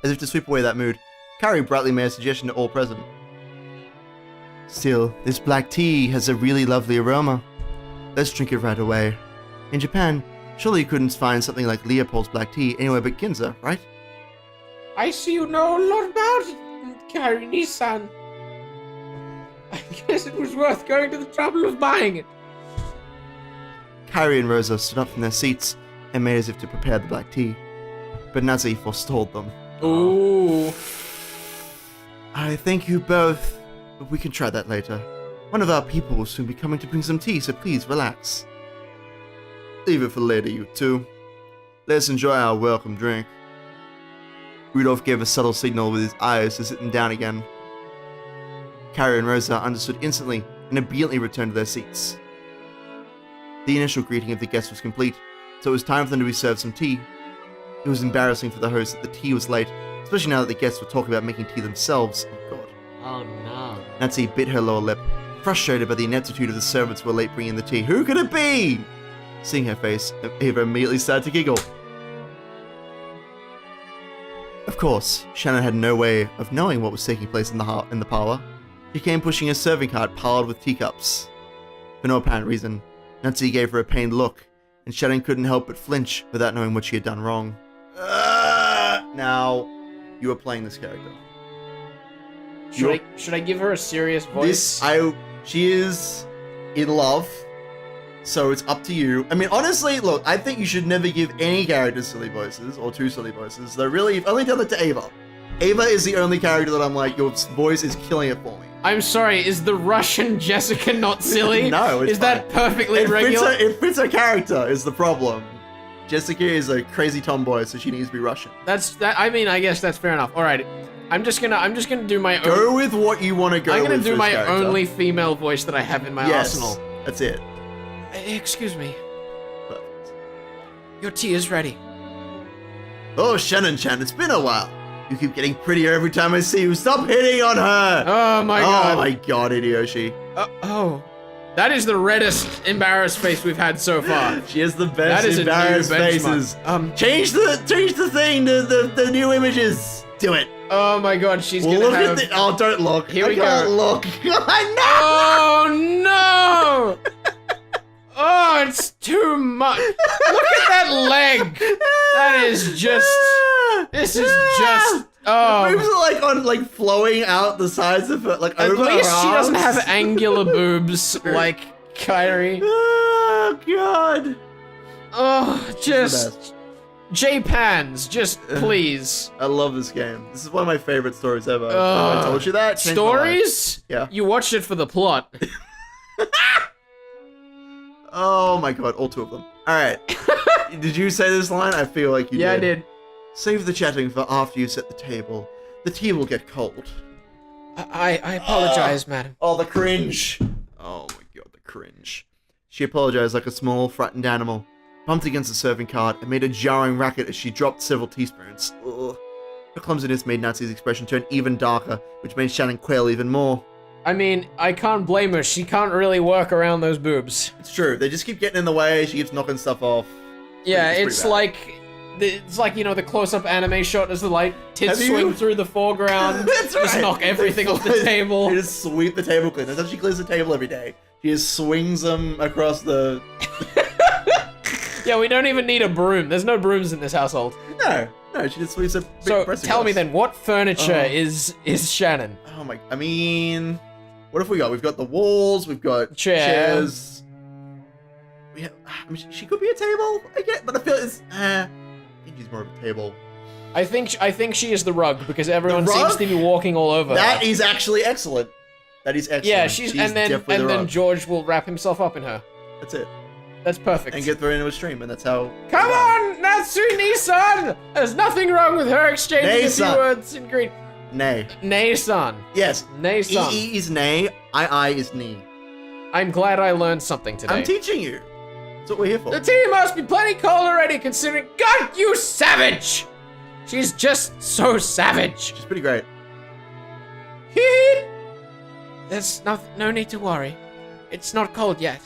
As if to sweep away that mood, Kari brightly made a suggestion to all present. Still, this black tea has a really lovely aroma. Let's drink it right away. In Japan, surely you couldn't find something like Leopold's black tea anywhere but Ginza, right? I see you know a lot about it, Kari Nissan. I guess it was worth going to the trouble of buying it. Kari and Rosa stood up from their seats and made as if to prepare the black tea, but Nazi forestalled them. Ooh. I thank you both, but we can try that later. One of our people will soon be coming to bring some tea, so please relax. Leave it for later, you two. Let's enjoy our welcome drink. Rudolph gave a subtle signal with his eyes to sit them down again. Kari and Rosa understood instantly and obediently returned to their seats. The initial greeting of the guests was complete, so it was time for them to be served some tea. It was embarrassing for the host that the tea was late, especially now that the guests were talking about making tea themselves. Oh god. Oh no. Nancy bit her lower lip, frustrated by the ineptitude of the servants who were late bringing the tea. Who could it be? Seeing her face, Ava immediately started to giggle. Of course, Shannon had no way of knowing what was taking place in the parlor. She came pushing a serving cart piled with teacups. For no apparent reason, Nancy gave her a pained look, and Shannon couldn't help but flinch without knowing what she had done wrong. Now, you are playing this character. Should I give her a serious voice? She is in love, so it's up to you. I mean, honestly, look, I think you should never give any characters silly voices, or two silly voices. Though really, you've only done that to Ava. Ava is the only character that I'm like, your voice is killing it for me. I'm sorry, is the Russian Jessica not silly? No, it's Is that fine. perfectly regular? It fits her character is the problem. Jessica is a crazy tomboy, so she needs to be Russian. I mean, I guess that's fair enough. All right, I'm just gonna do my own. Go with what you want to go with. I'm gonna do for my this character. only female voice that I have in my arsenal. That's it. Excuse me, Perfect. your tea is ready. Oh, Shannon, it's been a while. You keep getting prettier every time I see you. Stop hitting on her! Oh my god. Oh my god, Hideyoshi. That is the reddest embarrassed face we've had so far. She has the best That is a new embarrassed benchmark. faces. Change the thing, the new images. Do it. Oh my god, she's gonna Look have... at the. Oh, don't look. Here we I can't go. look. Oh no! Oh, it's too much. Look at that leg. That is just. This is just. Oh. Boobs are like flowing out the sides of her, like At over her least she doesn't arms. have angular boobs like Kyrie. Oh god. Oh, She's just. the best. J-Pans, just please. I love this game. This is one of my favorite stories ever. I told you that. Changed my life. Stories? Yeah. You watched it for the plot. Oh my god, all two of them. Alright. Did you say this line? I feel like you did. Yeah, I did. Save the chatting for after you set the table. The tea will get cold. I apologize, madam. Oh, the cringe. Oh my god, the cringe. She apologized like a small, frightened animal, bumped against the serving cart, and made a jarring racket as she dropped several teaspoons. Ugh. Her clumsiness made Nancy's expression turn even darker, which made Shannon quail even more. I mean, I can't blame her. She can't really work around those boobs. It's true. They just keep getting in the way. She keeps knocking stuff off. Yeah, It's pretty it's like, you know, the close-up anime shot as the light tits Have you- swing through the foreground. That's Just right. knock everything off the table. They just sweep the table clean. That's how she cleans the table every day. She just swings them across the... Yeah, we don't even need a broom. There's no brooms in this household. No, she just sweeps a big So, pressing tell me glass. then, what furniture Oh. is Shannon? Oh my... I mean... What have we got? We've got the walls, we've got Chairs. I mean, she could be a table, I get, but I feel it's... I think she's more of a table. I think she is the rug, because everyone The seems rug? to be walking all over That her. is actually excellent. That is excellent. Yeah, she's and then definitely the rug. George will wrap himself up in her. That's it. That's perfect. And get thrown into a stream, and that's how... Come on, Natsui-san! There's nothing wrong with her exchanging a few Nay-san. words in Greek. Nay. Nay-san. Yes. Nay-san. E is nay, I is knee. I'm glad I learned something today. I'm teaching you. That's what we're here for. The tea must be plenty cold already, considering... God, you savage! She's just so savage. She's pretty great. Hee. There's no need to worry. It's not cold yet.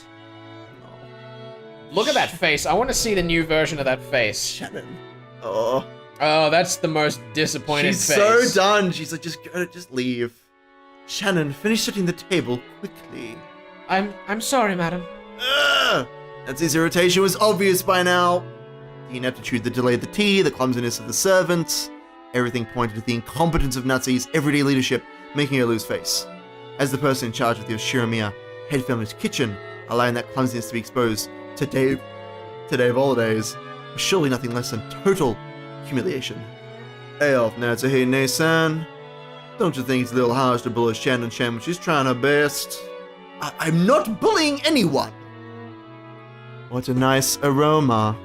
Look at that face. I want to see the new version of that face. Shannon. Oh. Oh, that's the most disappointed She's face. so done. She's like, just leave. Shannon, finish setting the table quickly. I'm sorry, madam. Ugh. Nancy's irritation was obvious by now. The ineptitude that delayed the tea, the clumsiness of the servants, everything pointed to the incompetence of Natsu's everyday leadership, making her lose face. As the person in charge of the Oshiramiya head family's kitchen, allowing that clumsiness to be exposed today of holidays was surely nothing less than total humiliation. Hey off, Natsuhide-san. Don't you think it's a little harsh to bully Shannon when she's trying her best? I'm not bullying anyone! What a nice aroma.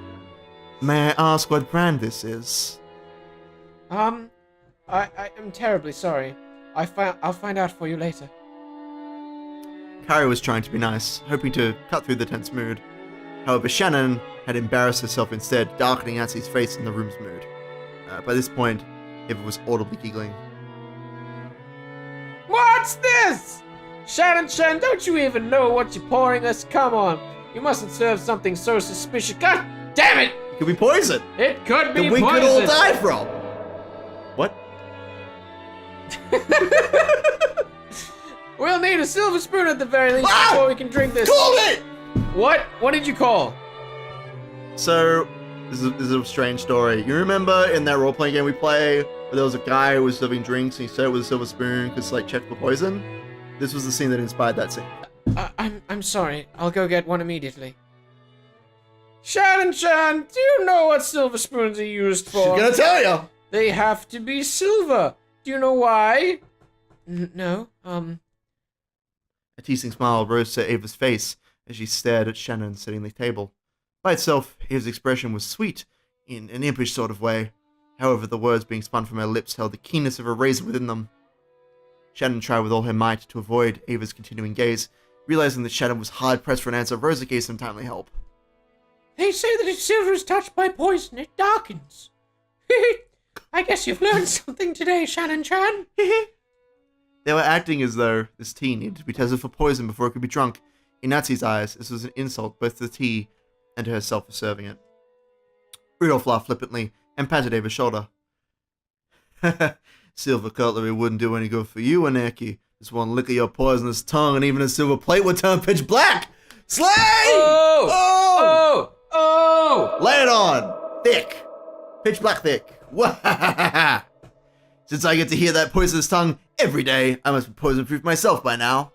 May I ask what brand this is? I am terribly sorry. I'll find out for you later. Carrie was trying to be nice, hoping to cut through the tense mood. However, Shannon had embarrassed herself instead, darkening Nancy's face in the room's mood. By this point, Eva was audibly giggling. What's this? Shannon, don't you even know what you're pouring us? Come on. You mustn't serve something so suspicious. God damn it! It could be poison! It could be That we poison! could all die from! What? We'll need a silver spoon at the very least before we can drink this. Call it! What? What did you call? So, this is a strange story. You remember in that role-playing game we play, where there was a guy who was serving drinks and he said it was a silver spoon because, like, check for poison? This was the scene that inspired that scene. I'm sorry. I'll go get one immediately. Shannon, do you know what silver spoons are used for? She's gonna tell you! They have to be silver. Do you know why? No. A teasing smile rose to Ava's face as she stared at Shannon sitting at the table. By itself, Ava's expression was sweet, in an impish sort of way. However, the words being spun from her lips held the keenness of a razor within them. Shannon tried with all her might to avoid Ava's continuing gaze, realizing that Shannon was hard-pressed for an answer. Rosa gave some timely help. They say that if silver is touched by poison, it darkens. I guess you've learned something today, Shannon-chan. They were acting as though this tea needed to be tested for poison before it could be drunk. In Natsu's eyes, this was an insult both to the tea and to herself for serving it. Rudolph laughed flippantly and patted Ava's shoulder. Silver cutlery wouldn't do any good for you, Aneki. Just one lick of your poisonous tongue and even a silver plate would turn pitch black! Slay! Oh! Lay it on! Thick! Pitch black thick. Since I get to hear that poisonous tongue every day, I must be poison-proof myself by now.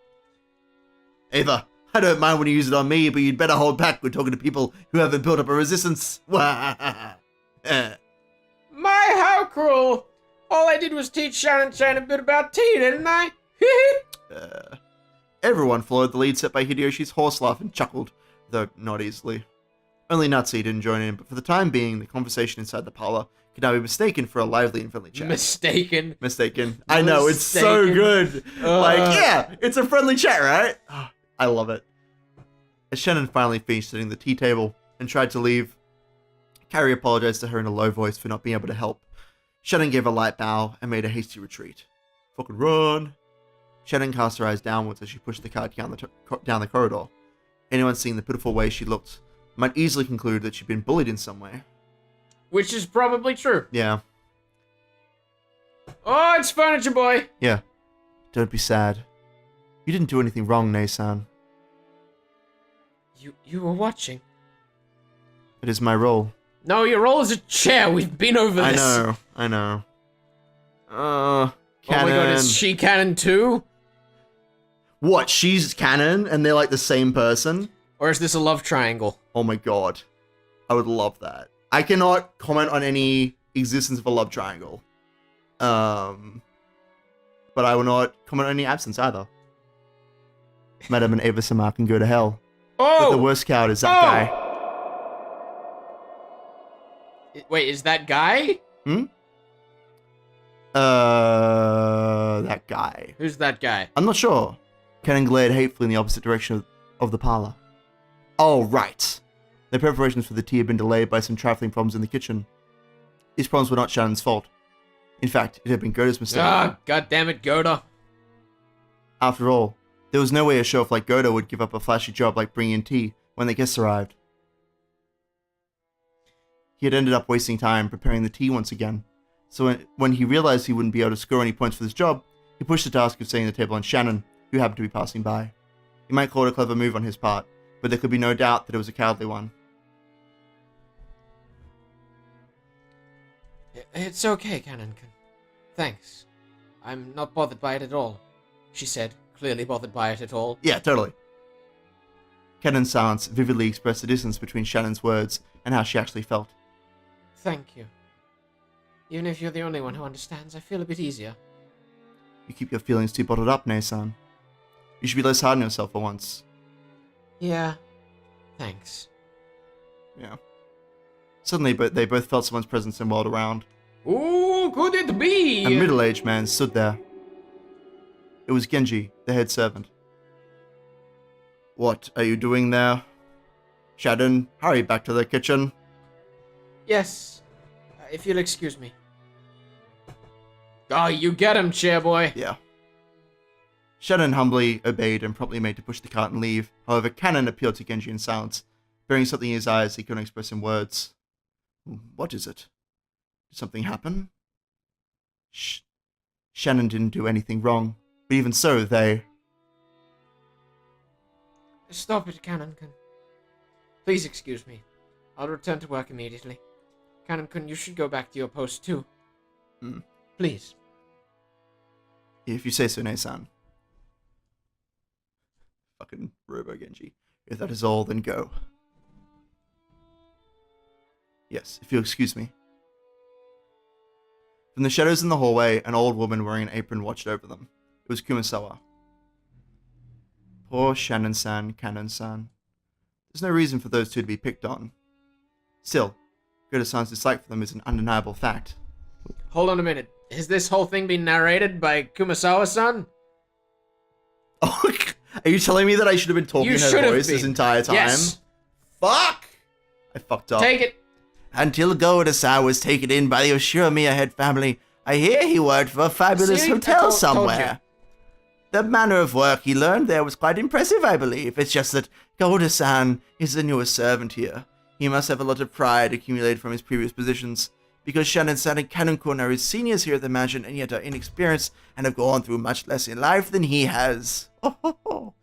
Ava, I don't mind when you use it on me, but you'd better hold back when talking to people who haven't built up a resistance. My, how cruel! All I did was teach Shannon a bit about tea, didn't I? Everyone followed the lead set by Hideyoshi's horse laugh and chuckled, though not easily. Only Natsu didn't join in, but for the time being, the conversation inside the parlor could now be mistaken for a lively and friendly chat. Mistaken. I know, it's so good. Yeah, it's a friendly chat, right? I love it. As Shannon finally finished setting the tea table and tried to leave, Carrie apologized to her in a low voice for not being able to help. Shannon gave a light bow and made a hasty retreat. Fucking run! Shannon cast her eyes downwards as she pushed the cart down the corridor. Anyone seeing the pitiful way she looked might easily conclude that she'd been bullied in some way. Which is probably true. Yeah. Oh, it's Furniture Boy! Yeah. Don't be sad. You didn't do anything wrong, Nei-san. You were watching. It is my role. No, your role is a chair. We've been over this. I know. Canon. Oh my god, is she canon too? What, she's canon and they're like the same person? Or is this a love triangle? Oh my god. I would love that. I cannot comment on any existence of a love triangle. But I will not comment on any absence either. Madame and Eva-sama can go to hell. Oh! But the worst coward is that guy. Wait, is that guy? That guy. Who's that guy? I'm not sure. Cannon glared hatefully in the opposite direction of the parlor. Oh, right. Their preparations for the tea had been delayed by some trifling problems in the kitchen. These problems were not Shannon's fault. In fact, it had been Goda's mistake. Ah, goddammit, Goda. After all, there was no way a show-off like Goda would give up a flashy job like bringing in tea when the guests arrived. He had ended up wasting time preparing the tea once again, so when he realized he wouldn't be able to score any points for this job, he pushed the task of setting the table on Shannon, who happened to be passing by. He might call it a clever move on his part, but there could be no doubt that it was a cowardly one. It's okay, Cannon. Thanks. I'm not bothered by it at all, she said, clearly bothered by it at all. Yeah, totally. Cannon's silence vividly expressed the distance between Shannon's words and how she actually felt. Thank you. Even if you're the only one who understands, I feel a bit easier. You keep your feelings too bottled up, Nei-san. You should be less hard on yourself for once. Yeah. Thanks. Yeah. Suddenly, they both felt someone's presence and whirled around. Ooh, could it be? A middle-aged man stood there. It was Genji, the head servant. What are you doing there? Shannon, hurry back to the kitchen. Yes. If you'll excuse me. Oh, you get him, chairboy. Yeah. Shannon humbly obeyed and promptly made to push the cart and leave. However, Cannon appealed to Genji in silence, bearing something in his eyes he couldn't express in words. What is it? Did something happen? Shannon didn't do anything wrong, but even so, they... Stop it, Cannon-kun. Please excuse me. I'll return to work immediately. Cannon-kun, you should go back to your post too. Please. If you say so, Ne-san. Fucking Robo Genji. If that is all, then go. Yes, if you'll excuse me. From the shadows in the hallway, an old woman wearing an apron watched over them. It was Kumasawa. Poor Shannon-san, Cannon-san. There's no reason for those two to be picked on. Still, Goda-san's dislike for them is an undeniable fact. Hold on a minute. Has this whole thing been narrated by Kumasawa-san? Oh, are you telling me that I should have been talking in her voice this entire time? Yes. Fuck! I fucked up. Take it. Until Goda-san was taken in by the Oshiromiya head family, I hear he worked for a fabulous hotel somewhere. The manner of work he learned there was quite impressive, I believe. It's just that Goda-san is the newest servant here. He must have a lot of pride accumulated from his previous positions. Because Shannon-san and Cannon-kun are his seniors here at the mansion and yet are inexperienced and have gone through much less in life than he has. Woohoo!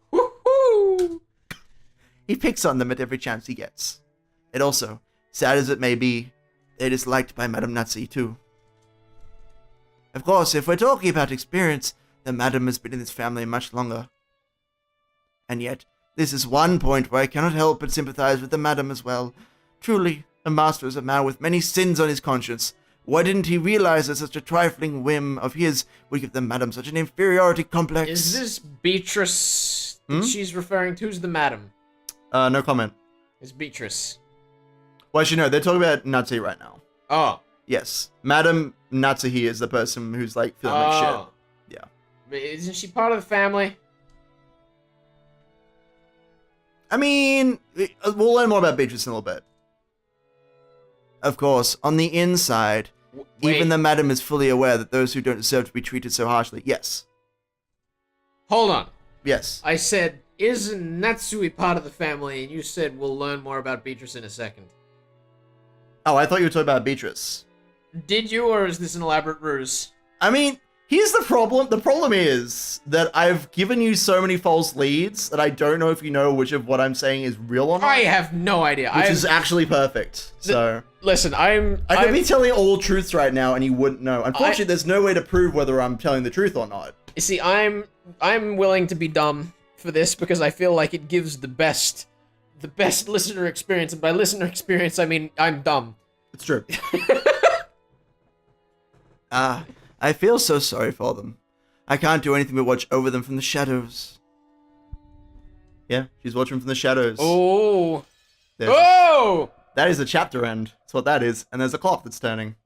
He picks on them at every chance he gets. And also, sad as it may be, they're disliked by Madame Natsu too. Of course, if we're talking about experience, the Madame has been in this family much longer. And yet, this is one point where I cannot help but sympathize with the Madame as well. Truly, the master is a man with many sins on his conscience. Why didn't he realize that such a trifling whim of his would give the Madame such an inferiority complex? Is this Beatrice that she's referring to? Who's the Madam? No comment. It's Beatrice. Well, as you know, they're talking about Natsuhi right now. Oh. Yes. Madame Natsuhi is the person who's, like, feeling like shit. Yeah. But isn't she part of the family? I mean, we'll learn more about Beatrice in a little bit. Of course, on the inside, even the Madam is fully aware that those who don't deserve to be treated so harshly. Yes. Hold on. Yes. I said, isn't Natsui part of the family? And you said we'll learn more about Beatrice in a second. Oh, I thought you were talking about Beatrice. Did you, or is this an elaborate ruse? I mean, here's the problem. The problem is that I've given you so many false leads that I don't know if you know which of what I'm saying is real or not. I have no idea. Which is actually perfect. So listen, I could be telling all truths right now and you wouldn't know. Unfortunately, there's no way to prove whether I'm telling the truth or not. You see, I'm willing to be dumb for this because I feel like it gives the best listener experience, and by listener experience I mean I'm dumb. It's true. I feel so sorry for them. I can't do anything but watch over them from the shadows. Yeah, she's watching from the shadows. Oh. That is the chapter end. That's what that is. And there's a clock that's turning.